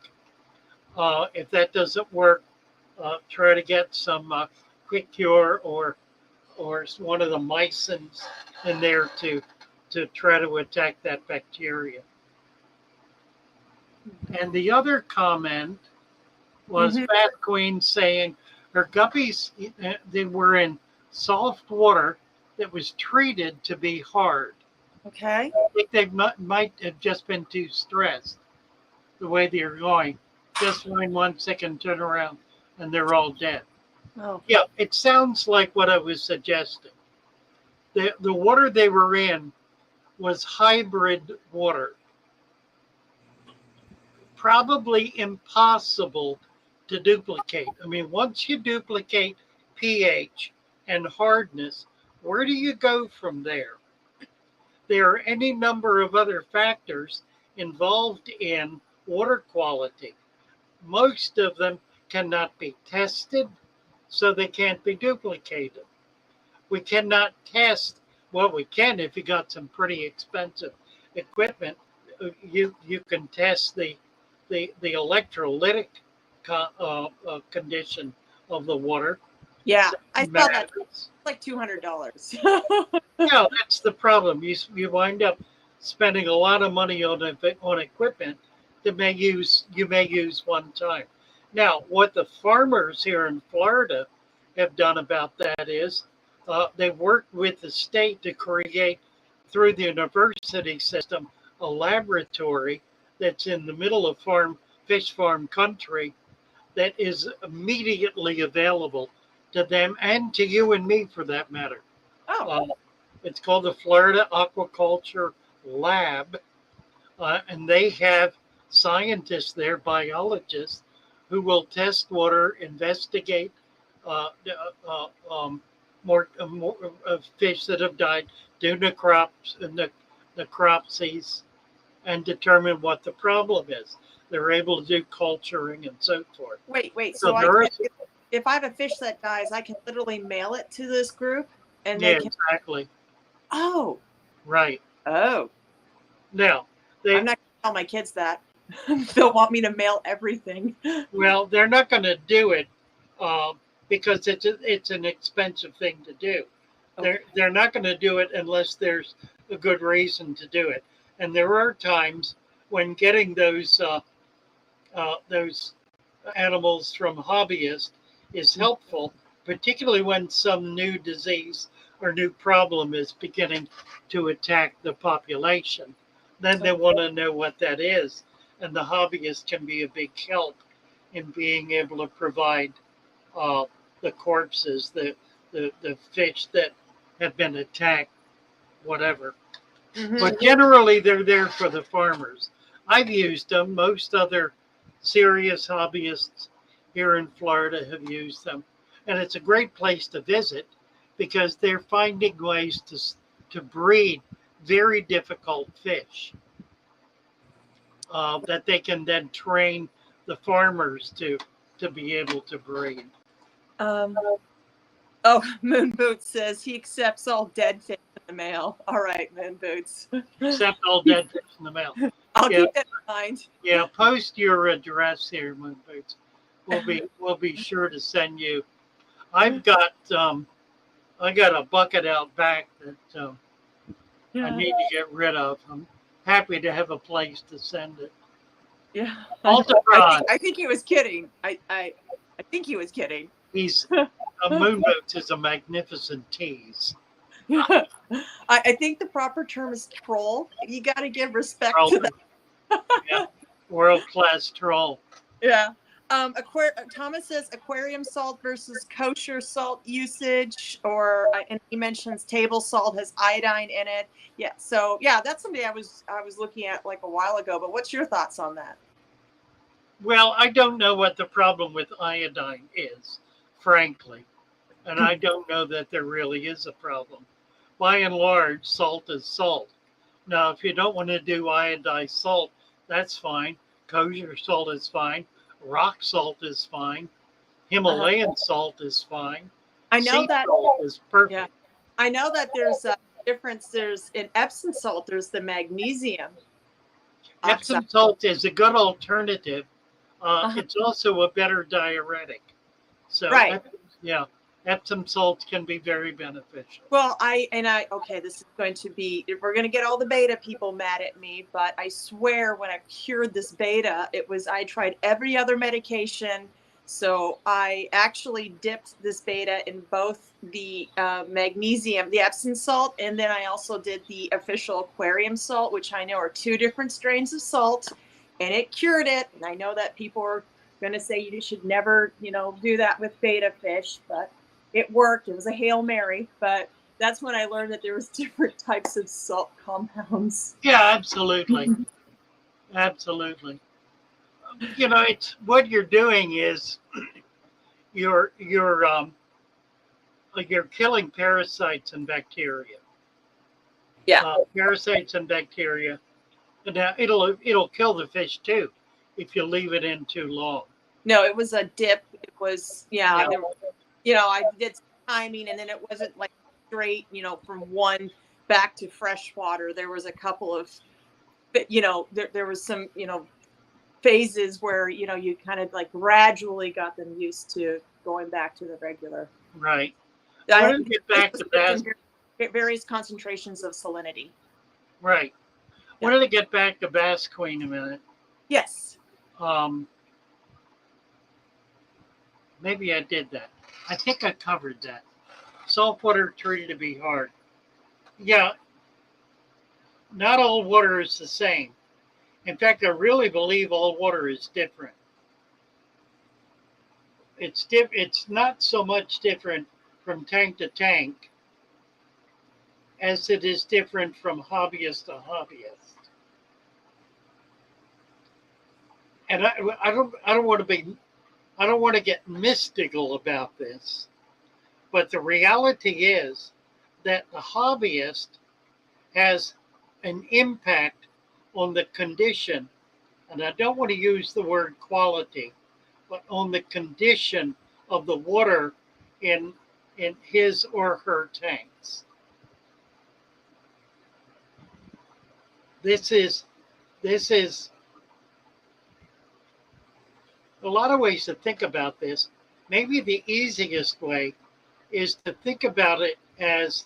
If that doesn't work, try to get some Quick Cure or one of the mycins in there to try to attack that bacteria. And the other comment was Fat Queen saying her guppies, they were in soft water that was treated to be hard. Okay. I think they might have just been too stressed the way they're going. Just find one sick and turn around and they're all dead. Oh. Yeah, it sounds like what I was suggesting. The water they were in was hybrid water. Probably impossible to duplicate. I mean, once you duplicate pH and hardness, where do you go from there? There are any number of other factors involved in water quality. Most of them cannot be tested, so they can't be duplicated. We cannot test, well, we can if you got some pretty expensive equipment. You can test the electrolytic condition of the water. Yeah, I saw that. It's like $200. Yeah, that's the problem. You wind up spending a lot of money on equipment that you may use one time. Now, what the farmers here in Florida have done about that is they worked with the state to create, through the university system, a laboratory that's in the middle of fish farm country that is immediately available to them and to you and me for that matter. Oh. It's called the Florida Aquaculture Lab, and they have scientists there, biologists, who will test water, investigate more fish that have died, do necropsies, and determine what the problem is. They're able to do culturing and so forth. Wait. So if I have a fish that dies, I can literally mail it to this group, and yeah, exactly. Oh. Right. Oh. Now, I'm not going to tell my kids that. They'll want me to mail everything. Well, they're not going to do it because it's an expensive thing to do. Okay. They're not going to do it unless there's a good reason to do it. And there are times when getting those animals from hobbyists is helpful, particularly when some new disease or new problem is beginning to attack the population. Then they want to know what that is. And the hobbyist can be a big help in being able to provide the corpses, the fish that have been attacked, whatever. Mm-hmm. But generally, they're there for the farmers. I've used them. Most other serious hobbyists here in Florida have used them. And it's a great place to visit because they're finding ways to breed very difficult fish that they can then train the farmers to be able to breed. Moon Boots says he accepts all dead fish in the mail. All right, Moon Boots. Accept all dead fish in the mail. I'll keep that in mind. Yeah, post your address here, Moon Boots. We'll be sure to send you. I've got a bucket out back that I need to get rid of. I'm happy to have a place to send it. Yeah. I think he was kidding. I think he was kidding. He's a Moon Boots is a magnificent tease. I think the proper term is troll. You got to give respect to that. Yeah. World-class troll. Yeah. Thomas says aquarium salt versus kosher salt usage, and he mentions table salt has iodine in it. Yeah. So yeah, that's something I was looking at like a while ago. But what's your thoughts on that? Well, I don't know what the problem with iodine is, frankly. And I don't know that there really is a problem. By and large, salt is salt. Now, if you don't want to do iodized salt, that's fine. Kosher salt is fine. Rock salt is fine. Himalayan salt is fine. I know Sea that. salt is perfect. Yeah. I know that there's a difference. There's in Epsom salt, there's the magnesium. Epsom oxide. salt is a good alternative. It's also a better diuretic. So, Right. yeah, Epsom salts can be very beneficial. Well, okay, this is going to be, we're going to get all the beta people mad at me, but I swear when I cured this beta, I tried every other medication. So I actually dipped this beta in both the magnesium, the Epsom salt, and then I also did the official aquarium salt, which I know are two different strains of salt, and it cured it. And I know that people are going to say you should never, do that with beta fish, but it worked. It was a Hail Mary, but that's when I learned that there was different types of salt compounds. Yeah, absolutely. Absolutely. It's what you're doing is you're killing parasites and bacteria. Yeah. Parasites and bacteria. And now it'll kill the fish too if you leave it in too long. No, it was a dip. It was I did timing, and then it wasn't like straight, from one back to freshwater. There was a couple of, there was some, phases where, you kind of like gradually got them used to going back to the regular. Right. I want to get back to that. Various concentrations of salinity. Right. I wanted to get back to Bass Queen a minute. Yes. Maybe I did that. I think I covered that. Saltwater treated to be hard. Yeah. Not all water is the same. In fact, I really believe all water is different. It's not so much different from tank to tank as it is different from hobbyist to hobbyist. And I don't want to get mystical about this, but the reality is that the hobbyist has an impact on the condition, and I don't want to use the word quality, but on the condition of the water in his or her tanks. This is a lot of ways to think about this. Maybe the easiest way is to think about it as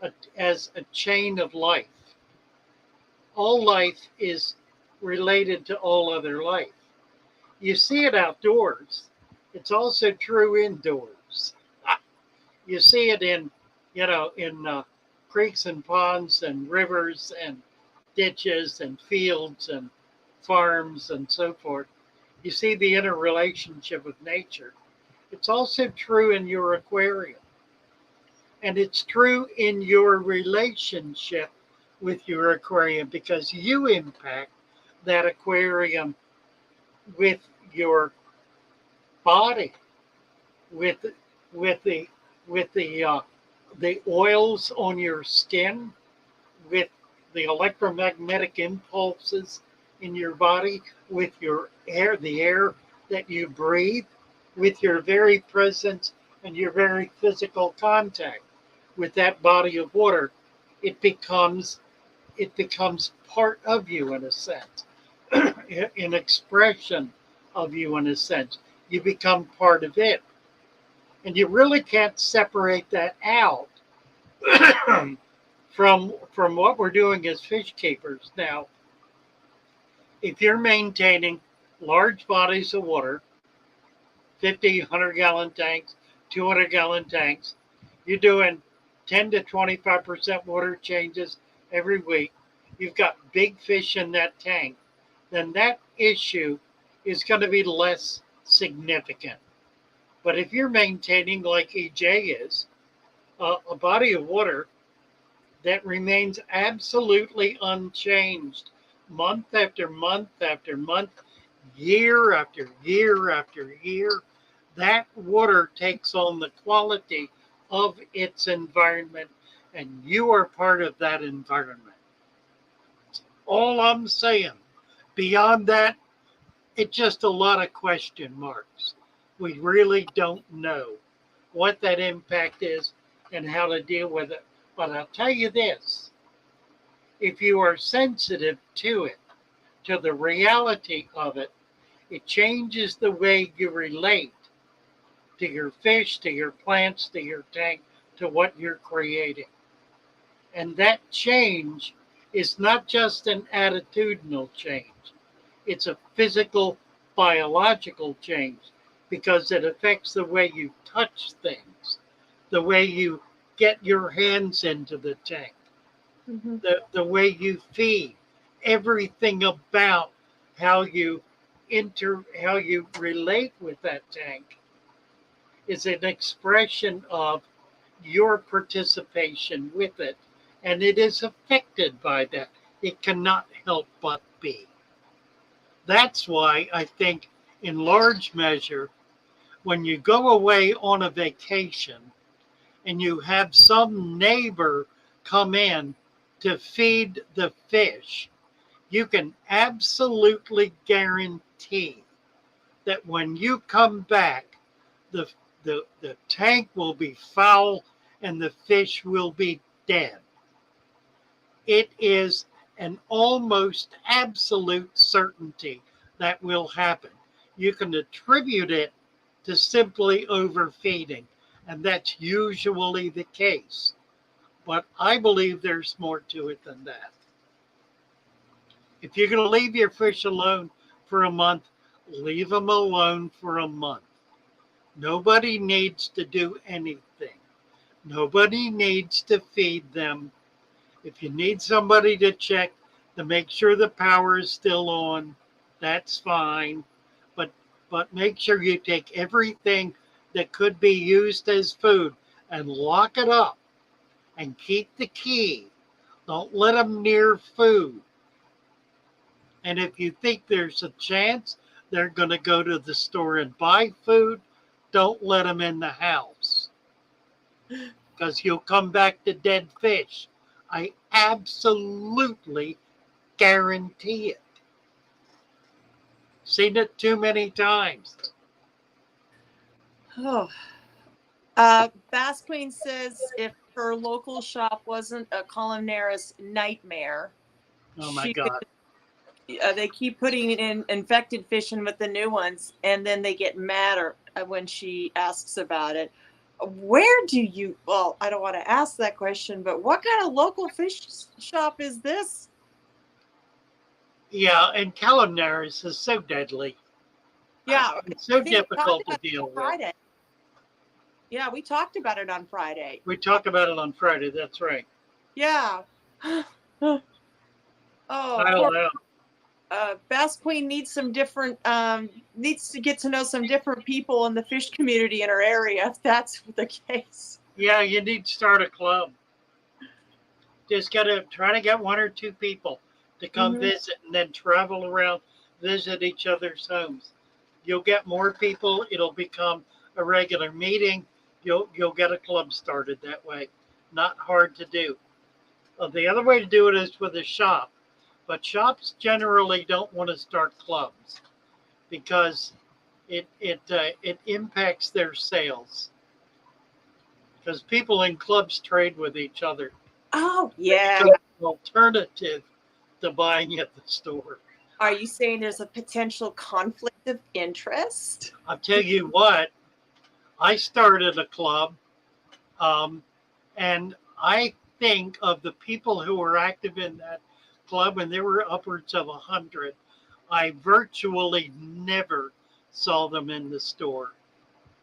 a chain of life. All life is related to all other life. You see it outdoors. It's also true indoors. You see it in creeks and ponds and rivers and ditches and fields and farms and so forth. You see the interrelationship with nature. It's also true in your aquarium. And it's true in your relationship with your aquarium because you impact that aquarium with your body, with the oils on your skin, with the electromagnetic impulses in your body, with your air, the air that you breathe, with your very presence and your very physical contact with that body of water. It becomes part of you in a sense, an expression of you in a sense. You become part of it. And you really can't separate that out from what we're doing as fish keepers. Now, if you're maintaining large bodies of water, 50, 100-gallon tanks, 200-gallon tanks, you're doing 10 to 25% water changes every week, you've got big fish in that tank, then that issue is going to be less significant. But if you're maintaining, like EJ is, a body of water that remains absolutely unchanged month after month after month, year after year after year, that water takes on the quality of its environment, and you are part of that environment. That's all I'm saying. Beyond that, it's just a lot of question marks. We really don't know what that impact is and how to deal with it. But I'll tell you this, if you are sensitive to it, to the reality of it, it changes the way you relate to your fish, to your plants, to your tank, to what you're creating. And that change is not just an attitudinal change. It's a physical, biological change because it affects the way you touch things, the way you get your hands into the tank, the way you feed, everything about how you how you relate with that tank is an expression of your participation with it, and it is affected by that. It cannot help but be. That's why I think, in large measure, when you go away on a vacation and you have some neighbor come in to feed the fish, you can absolutely guarantee that when you come back, the tank will be foul and the fish will be dead. It is an almost absolute certainty that will happen. You can attribute it to simply overfeeding, and that's usually the case. But I believe there's more to it than that. If you're going to leave your fish alone for a month, leave them alone for a month. Nobody needs to do anything. Nobody needs to feed them. If you need somebody to check to make sure the power is still on, that's fine. But make sure you take everything that could be used as food and lock it up and keep the key. Don't let them near food. And if you think there's a chance they're going to go to the store and buy food, don't let them in the house because you'll come back to dead fish. I absolutely guarantee it. Seen it too many times. Oh. Bass Queen says if her local shop wasn't a columnara's nightmare, Oh my God. they keep putting in infected fish in with the new ones, and then they get mad when she asks about it. Where do you, well, I don't want to ask that question, but what kind of local fish shop is this? Yeah, and calumniaris is so deadly. Yeah. It's so difficult to deal with. Friday. Yeah, we talked about it on Friday. We talked about it on Friday, that's right. Yeah. Oh, I don't know. Bass Queen needs some different, needs to get to know some different people in the fish community in her area, if that's the case. Yeah, you need to start a club. Just got to try to get one or two people to come visit and then travel around, visit each other's homes. You'll get more people. It'll become a regular meeting. You'll get a club started that way. Not hard to do. The other way to do it is with a shop. But shops generally don't want to start clubs because it impacts their sales. Because people in clubs trade with each other. Oh, yeah. It's an alternative to buying at the store. Are you saying there's a potential conflict of interest? I'll tell you what, I started a club, and I think of the people who were active in that club, and there were upwards of 100. I virtually never saw them in the store.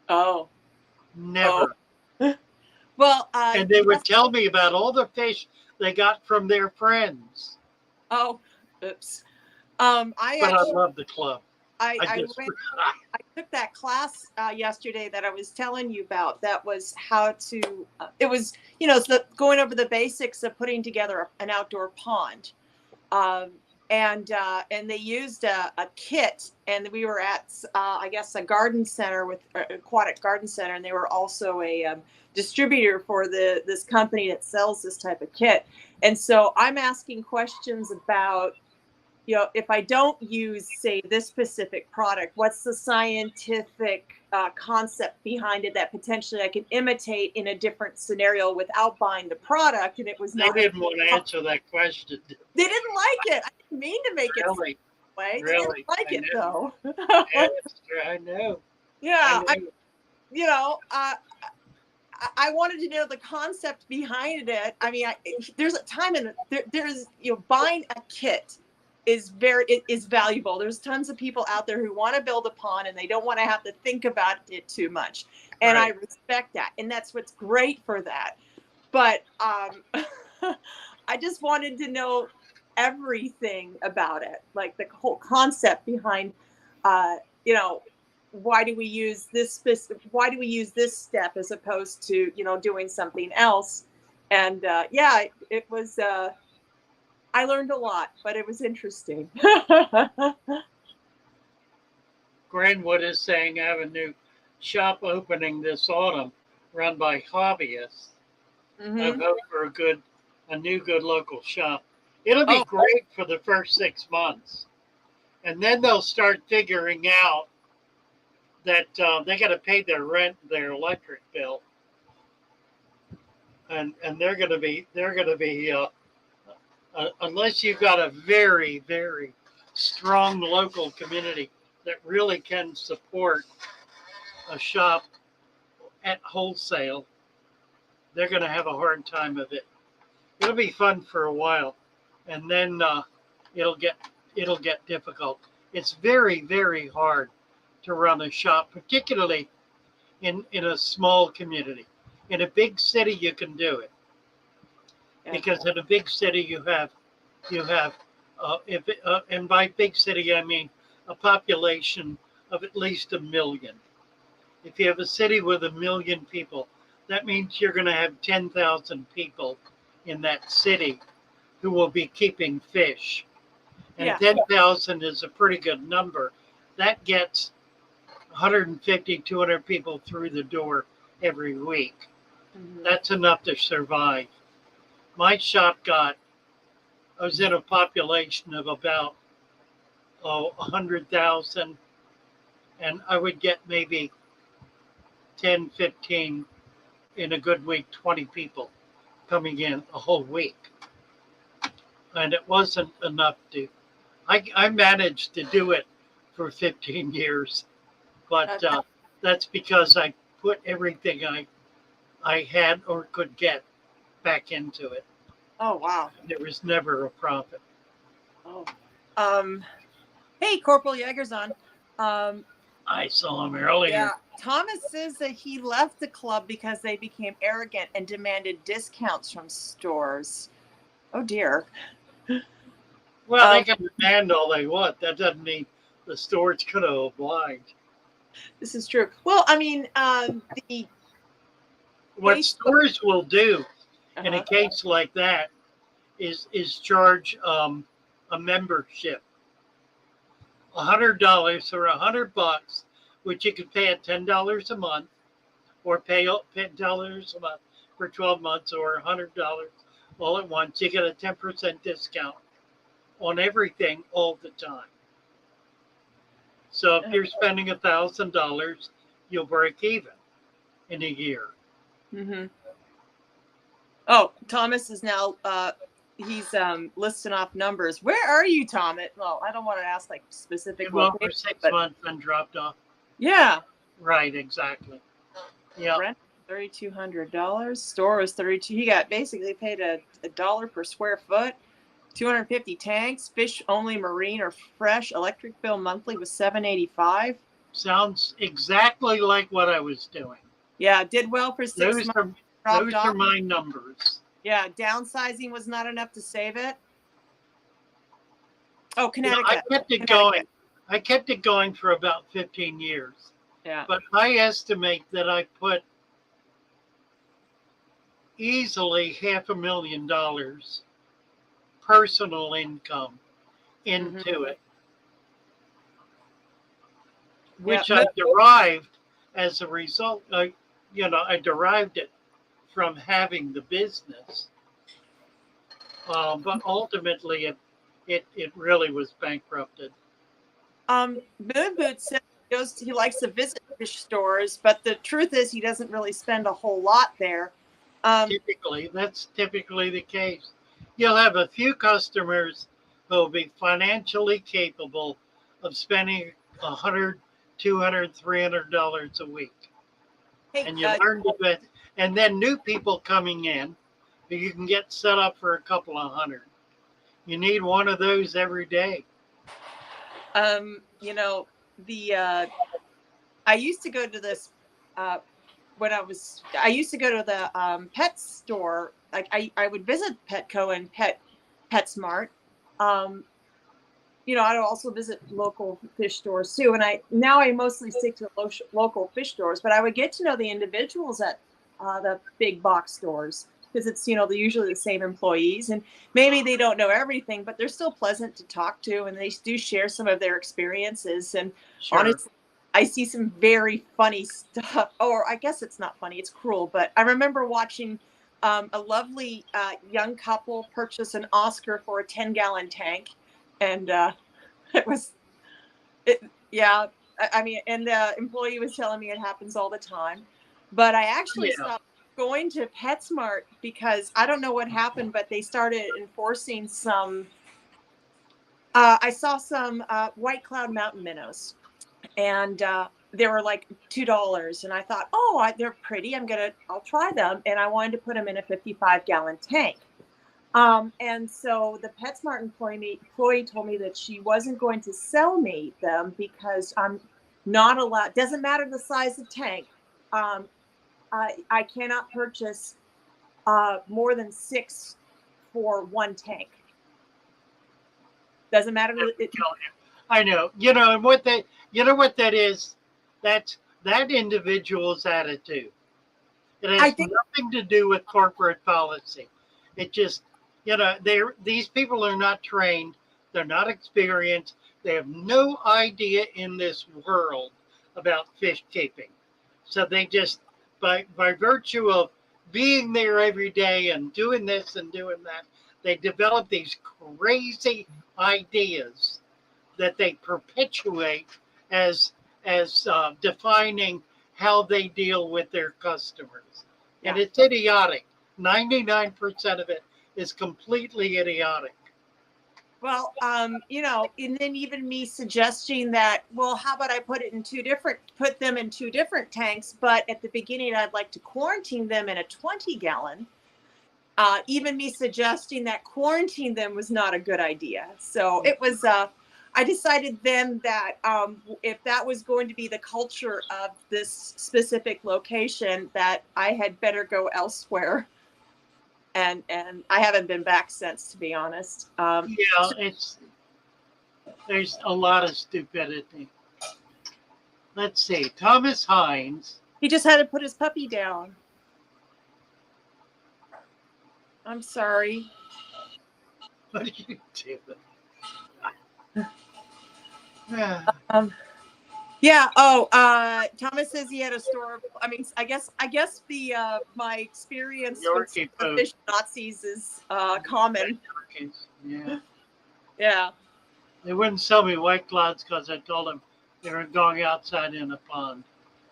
Oh. Never. Oh. Well, and they would tell me about all the fish they got from their friends. Oh, oops. I But actually I love the club. I just, went. I took that class yesterday that I was telling you about. That was how to. It was going over the basics of putting together an outdoor pond, and they used a kit, and we were at I guess a garden center with aquatic garden center, and they were also a distributor for this company that sells this type of kit, and so I'm asking questions about, if I don't use, say, this specific product, what's the scientific concept behind it that potentially I can imitate in a different scenario without buying the product? And it was they not. didn't want to answer that question. They didn't like it. I didn't mean to make it Really? that way. They Really? didn't like it though. Yes, I know. Yeah, I know. I wanted to know the concept behind it. I mean, there's a time in there's buying a kit is valuable. There's tons of people out there who want to build a pond and they don't want to have to think about it too much. And Right. I respect that. And that's what's great for that. But I just wanted to know everything about it, like the whole concept behind, why do we use this step as opposed to, doing something else? And it was, I learned a lot, but it was interesting. Greenwood is saying I have a new shop opening this autumn run by hobbyists. Mm-hmm. I vote for a new good local shop. It'll be great for the first 6 months. And then they'll start figuring out that they got to pay their rent, their electric bill. And they're going to be unless you've got a very, very strong local community that really can support a shop at wholesale, they're going to have a hard time of it. It'll be fun for a while, and then it'll get difficult. It's very, very hard to run a shop, particularly in a small community. In a big city, you can do it. Because in a big city you have, and by big city I mean a population of at least 1 million. If you have a city with 1 million people, that means you're going to have 10,000 people in that city who will be keeping fish. And 10,000 is a pretty good number. That gets 150, 200 people through the door every week. Mm-hmm. That's enough to survive. My shop I was in a population of about 100,000, and I would get maybe 10, 15, in a good week, 20 people coming in a whole week. And it wasn't enough I managed to do it for 15 years, but that's because I put everything I had or could get back into it. Oh, wow. There was never a profit. Oh. Hey, Corporal Yeager's on. I saw him earlier. Yeah. Thomas says that he left the club because they became arrogant and demanded discounts from stores. Oh, dear. Well, they can demand all they want. That doesn't mean the store's going to oblige. This is true. Well, I mean, what stores will do in a case like that is charge a membership, $100 or $100, which you could pay at $10 a month, or pay $10 a month for 12 months, or $100 all at once. You get a 10% discount on everything all the time. So if you're spending $1,000, you'll break even in a year. Mm-hmm. Oh, Thomas is now he's listing off numbers. Where are you, Thomas? Well, I don't want to ask like specific. Well, for 6 months and dropped off. Yeah. Right. Exactly. Yeah. Rent $3,200. Store was $32. He got basically paid a $1 per square foot. 250 tanks. Fish only, marine or fresh. Electric bill monthly was $785. Sounds exactly like what I was doing. Yeah, did well for 6 months. Those are my numbers. Yeah, downsizing was not enough to save it. Oh, You know, Connecticut. I kept it going. I kept it going for about 15 years. Yeah. But I estimate that I put easily $500,000 personal income into it, which I derived as a result. I derived it from having the business, but ultimately it really was bankrupted. Moon Boot said he likes to visit fish stores, but the truth is he doesn't really spend a whole lot there. That's typically the case. You'll have a few customers who will be financially capable of spending $100, $200, $300 a week. Hey, And you learn to bet. And then new people coming in, you can get set up for a couple of hundred. You need one of those every day. You know, I used to go to this when I used to go to the pet store. Like I would visit Petco and PetSmart. You know, I'd also visit local fish stores too. And I mostly stick to local fish stores, but I would get to know the individuals at the big box stores, because it's, you know, they're usually the same employees, and maybe they don't know everything, but they're still pleasant to talk to, and they do share some of their experiences. And honestly, I see some very funny stuff, or I guess it's not funny, it's cruel, but I remember watching a lovely young couple purchase an Oscar for a 10-gallon tank. And I mean, and the employee was telling me it happens all the time. But I actually stopped going to PetSmart because I don't know what happened, but they started enforcing some. I saw some White Cloud Mountain minnows, and they were like $2. And I thought, oh, they're pretty. I'll try them. And I wanted to put them in a 55-gallon tank. And so the PetSmart employee told me that she wasn't going to sell me them because I'm not allowed. Doesn't matter the size of tank. I cannot purchase more than 6 for one tank. Doesn't matter. I know. You know what that is? That's that individual's attitude. It has nothing to do with corporate policy. It just, these people are not trained. They're not experienced. They have no idea in this world about fish keeping. So they just, by virtue of being there every day and doing this and doing that, they develop these crazy ideas that they perpetuate as defining how they deal with their customers. And it's idiotic. 99% of it is completely idiotic. Well, and then even me suggesting that, well, how about I put them in 2 different tanks, but at the beginning I'd like to quarantine them in a 20-gallon. Even me suggesting that quarantine them was not a good idea. So it was, I decided then that if that was going to be the culture of this specific location, that I had better go elsewhere. And I haven't been back since, to be honest. There's a lot of stupidity. Let's see. Thomas Hines. He just had to put his puppy down. I'm sorry. What are you doing? Thomas says he had a store. I mean, I guess my experience with the fish Nazis is common. Yeah. They wouldn't sell me White Clouds because I told them they were going outside in a pond,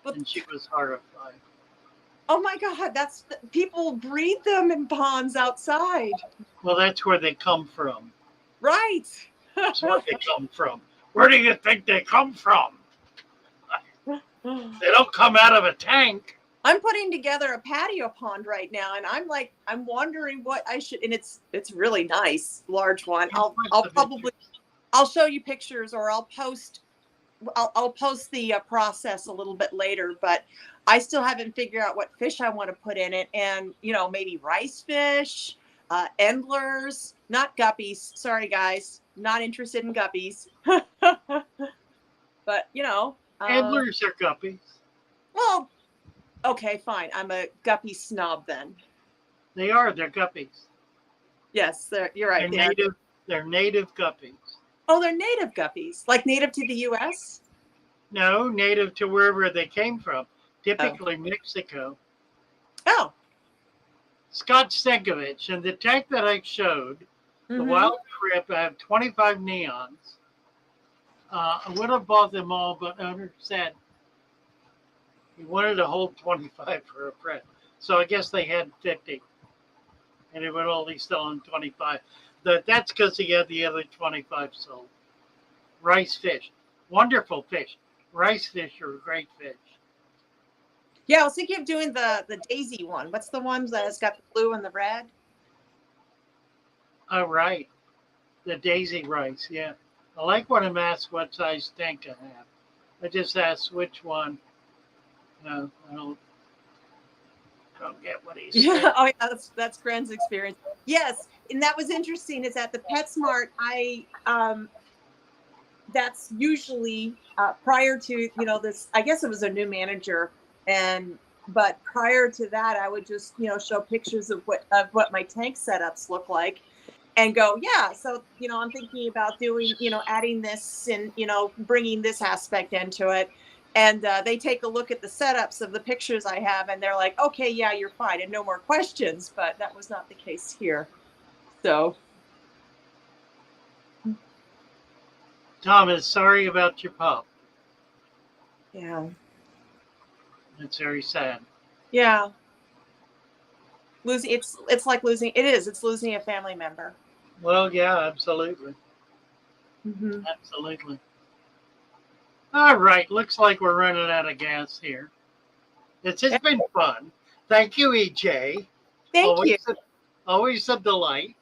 and she was horrified. Oh my God, people breed them in ponds outside. Well, that's where they come from. Right. That's where they come from. Where do you think they come from? They don't come out of a tank. I'm putting together a patio pond right now, and I'm wondering what I should. And it's really nice, large one. I'll show you pictures, or I'll post the process a little bit later. But I still haven't figured out what fish I want to put in it, and maybe rice fish, endlers, not guppies. Sorry, guys. not interested in guppies. But Antlers are guppies. well, okay, fine. I'm a guppy snob then. They're guppies. Yes, you're right. They're native guppies. Oh, they're native guppies, like native to the U.S. No, native to wherever they came from, typically Mexico. Oh. Scott Stankovich, and the tank that I showed, the Wild Trip, I have 25 neons. I would have bought them all, but owner said he wanted to hold 25 for a friend. So I guess they had 50. And he would only sell them 25. That's because he had the other 25 sold. Rice fish. Wonderful fish. Rice fish are great fish. Yeah, I was thinking of doing the daisy one. What's the one that has got the blue and the red? Oh, right. The daisy rice, yeah. I like when I'm asked what size tank I have. I just ask which one. No, I don't get what he's saying. Yeah, oh yeah, that's Gren's experience. Yes, and that was interesting. Is at the PetSmart, that's usually prior to this. I guess it was a new manager, but prior to that, I would just show pictures of what my tank setups look like, and go, yeah. So I'm thinking about doing adding this and bringing this aspect into it. And they take a look at the setups of the pictures I have, and they're like, okay, yeah, you're fine, and no more questions. But that was not the case here. So. Thomas, sorry about your pup. Yeah. It's very sad. Yeah. It's like losing. It's losing a family member. Well, yeah, absolutely. Mm-hmm. Absolutely. All right, looks like we're running out of gas here. It's been fun. Thank you, EJ. Thank you. Always a delight.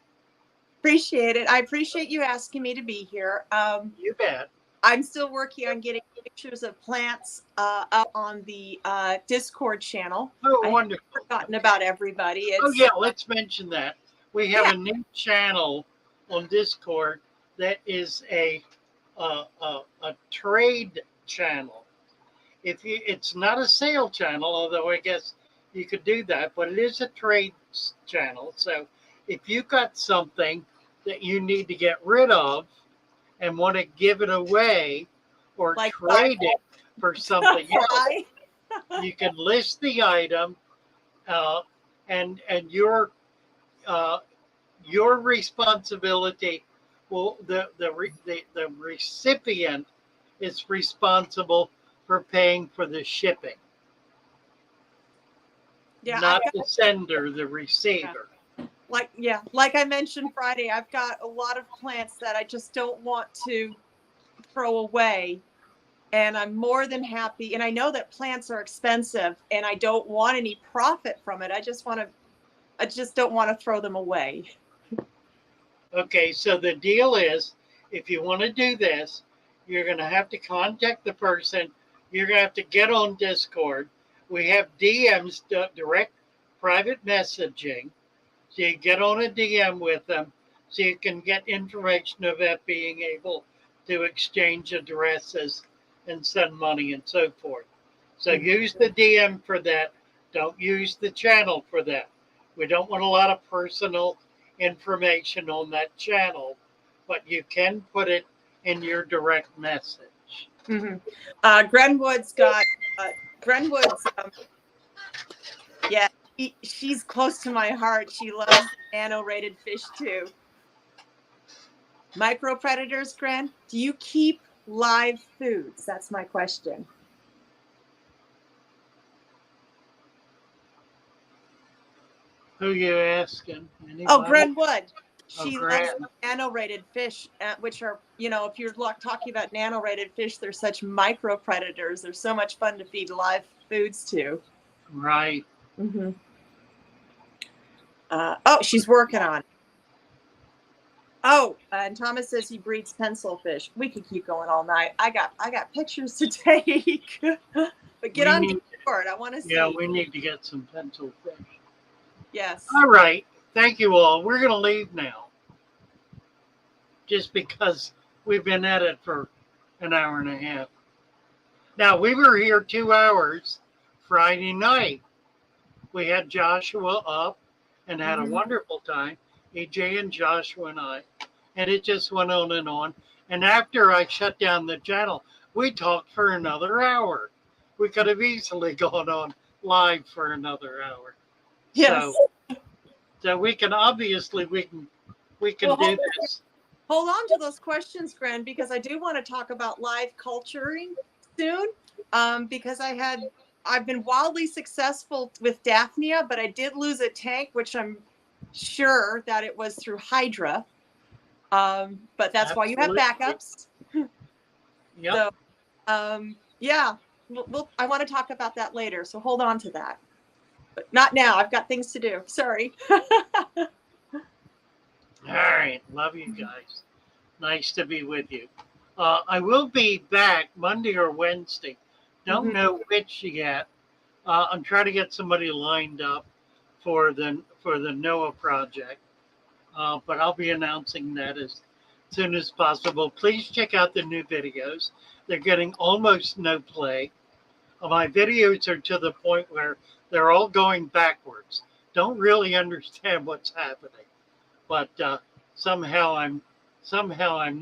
Appreciate it. I appreciate you asking me to be here. You bet. I'm still working on getting pictures of plants up on the Discord channel. Oh, wonderful. I've forgotten about everybody. Let's mention that. We have a new channel on Discord that is a trade channel. It's not a sale channel, although I guess you could do that, but it is a trade channel. So if you've got something that you need to get rid of and want to give it away or like trade it for something else, you can list the item and your responsibility. Well, the recipient is responsible for paying for the shipping. Yeah, not the sender, the receiver. Like I mentioned Friday, I've got a lot of plants that I just don't want to throw away. And I'm more than happy. And I know that plants are expensive and I don't want any profit from it. I just don't want to throw them away. Okay, so the deal is, if you want to do this, you're going to have to contact the person. You're going to have to get on Discord. We have DMs, direct private messaging. So you get on a DM with them so you can get information about being able to exchange addresses and send money and so forth. So use the DM for that. Don't use the channel for that. We don't want a lot of personal information on that channel, but you can put it in your direct message. Mm-hmm. Grenwood's she's close to my heart. She loves nano-rated fish too. Micro predators, Gren, do you keep live foods? That's my question. Who you asking? Anybody? Oh, Grenwood. She Gren. loves nano-rated fish, which are, if you're talking about nano-rated fish, they're such micro predators. They're so much fun to feed live foods to. Right. Mm-hmm. She's working on it. Oh, and Thomas says he breeds pencil fish. We could keep going all night. I got pictures to take. But get on Discord. I want to see. Yeah, we need to get some pencil fish. Yes. All right. Thank you all. We're going to leave now. just because we've been at it for an hour and a half. Now, we were here 2 hours Friday night. We had Joshua up and had a wonderful time, EJ and Joshua and I. And it just went on and on. And after I shut down the channel, we talked for another hour. We could have easily gone on live for another hour. Yes. So we can obviously we can Well, do this. Hold on to those questions, Gren, because I do want to talk about live culturing soon. Because I've been wildly successful with Daphnia, but I did lose a tank, which I'm sure that it was through Hydra. But that's why you have backups. Yep. So, yeah, I want to talk about that later. So hold on to that, but not now. I've got things to do. Sorry. All right. Love you guys. Nice to be with you. I will be back Monday or Wednesday. Don't know which yet. I'm trying to get somebody lined up for the Noah project. But I'll be announcing that as soon as possible. Please check out the new videos. They're getting almost no play. My videos are to the point where they're all going backwards. Don't really understand what's happening. But somehow I'm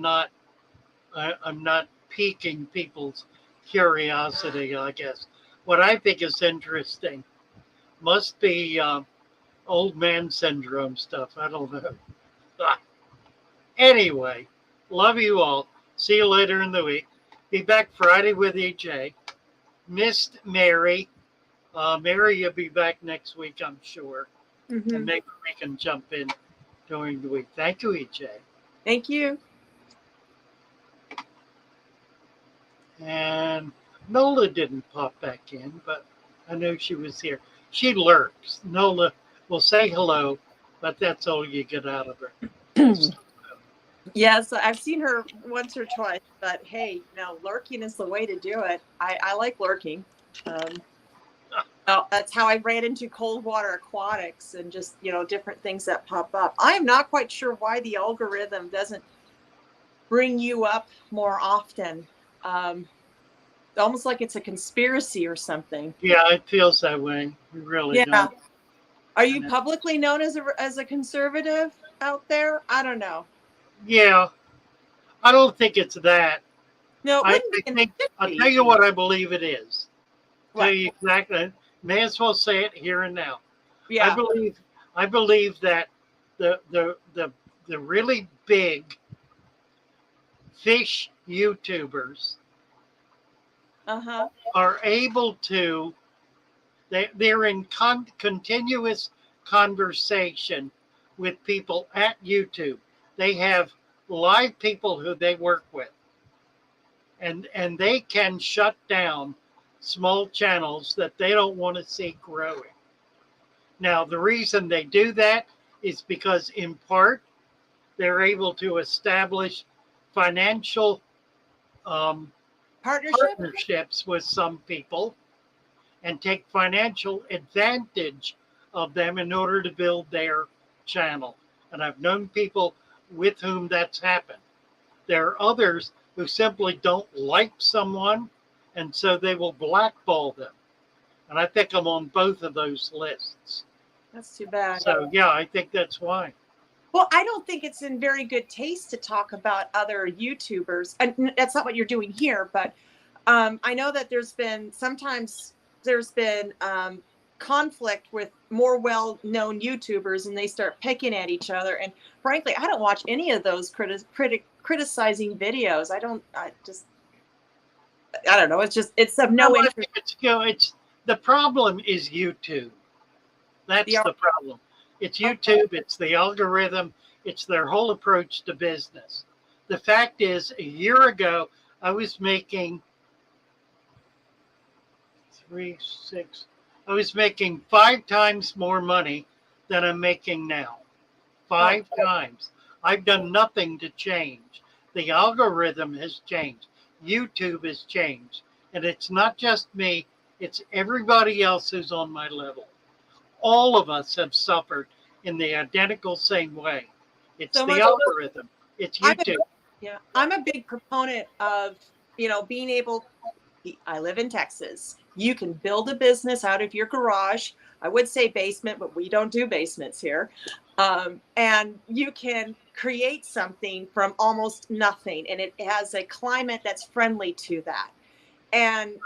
not piquing people's curiosity, I guess. What I think is interesting must be old man syndrome stuff. I don't know. Anyway, love you all. See you later in the week. Be back Friday with EJ. Missed Mary. Mary, you'll be back next week, I'm sure. And maybe we can jump in during the week. Thank you, EJ. Thank you. And Nola didn't pop back in, but I know she was here. She lurks. Nola will say hello, but that's all you get out of her. Yes, I've seen her once or twice, but hey, no, lurking is the way to do it. I like lurking. That's how I ran into cold water aquatics and just, different things that pop up. I am not quite sure why the algorithm doesn't bring you up more often. Almost like it's a conspiracy or something. Yeah, it feels that way. We really don't. Are you publicly known as a conservative out there? I don't know. Yeah, I don't think it's that. No, I think I'll tell you what I believe it is. What? Tell you exactly. May as well say it here and now. Yeah. I believe that the really big fish YouTubers are able to. They're in continuous conversation with people at YouTube. They have live people who they work with, and they can shut down small channels that they don't want to see growing. Now, the reason they do that is because, in part, they're able to establish financial partnerships with some people and take financial advantage of them in order to build their channel. And I've known people with whom that's happened. There are others who simply don't like someone, and so they will blackball them. And I think I'm on both of those lists. That's too bad. So, yeah, I think that's why. Well, I don't think it's in very good taste to talk about other YouTubers. And that's not what you're doing here, but I know that there's been conflict with more well-known YouTubers, and they start picking at each other. And frankly, I don't watch any of those criticizing videos. I don't know. It's of no interest. It's the problem is YouTube. That's the problem. It's YouTube. It's the algorithm. It's their whole approach to business. The fact is, a year ago, I was making 5 times more money than I'm making now. 5 times. I've done nothing to change. The algorithm has changed. YouTube has changed. And it's not just me, it's everybody else who's on my level. All of us have suffered in the identical same way. It's the algorithm. It's I'm YouTube. I'm a big proponent of, being able. I live in Texas. You can build a business out of your garage. I would say basement, but we don't do basements here. And you can create something from almost nothing, and it has a climate that's friendly to that. And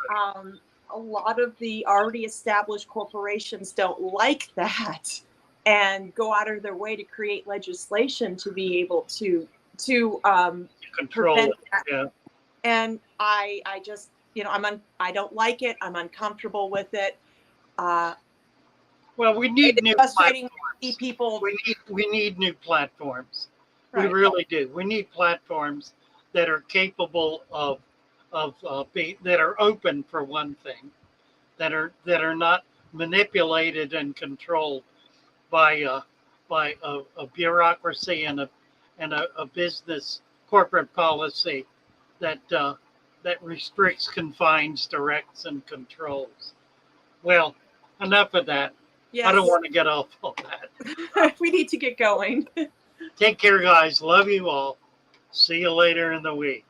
a lot of the already established corporations don't like that and go out of their way to create legislation to be able to Control prevent it. that. Yeah. And I just, I don't like it. I'm uncomfortable with it. Well, we need It's new frustrating platforms. to see people. We need new platforms. We Right. really do. We need platforms that are capable of that are open, for one thing, that are not manipulated and controlled by a bureaucracy and a business corporate policy that that restricts, confines, directs, and controls. Well, enough of that. Yes. I don't want to get off on that. We need to get going. Take care, guys. Love you all. See you later in the week.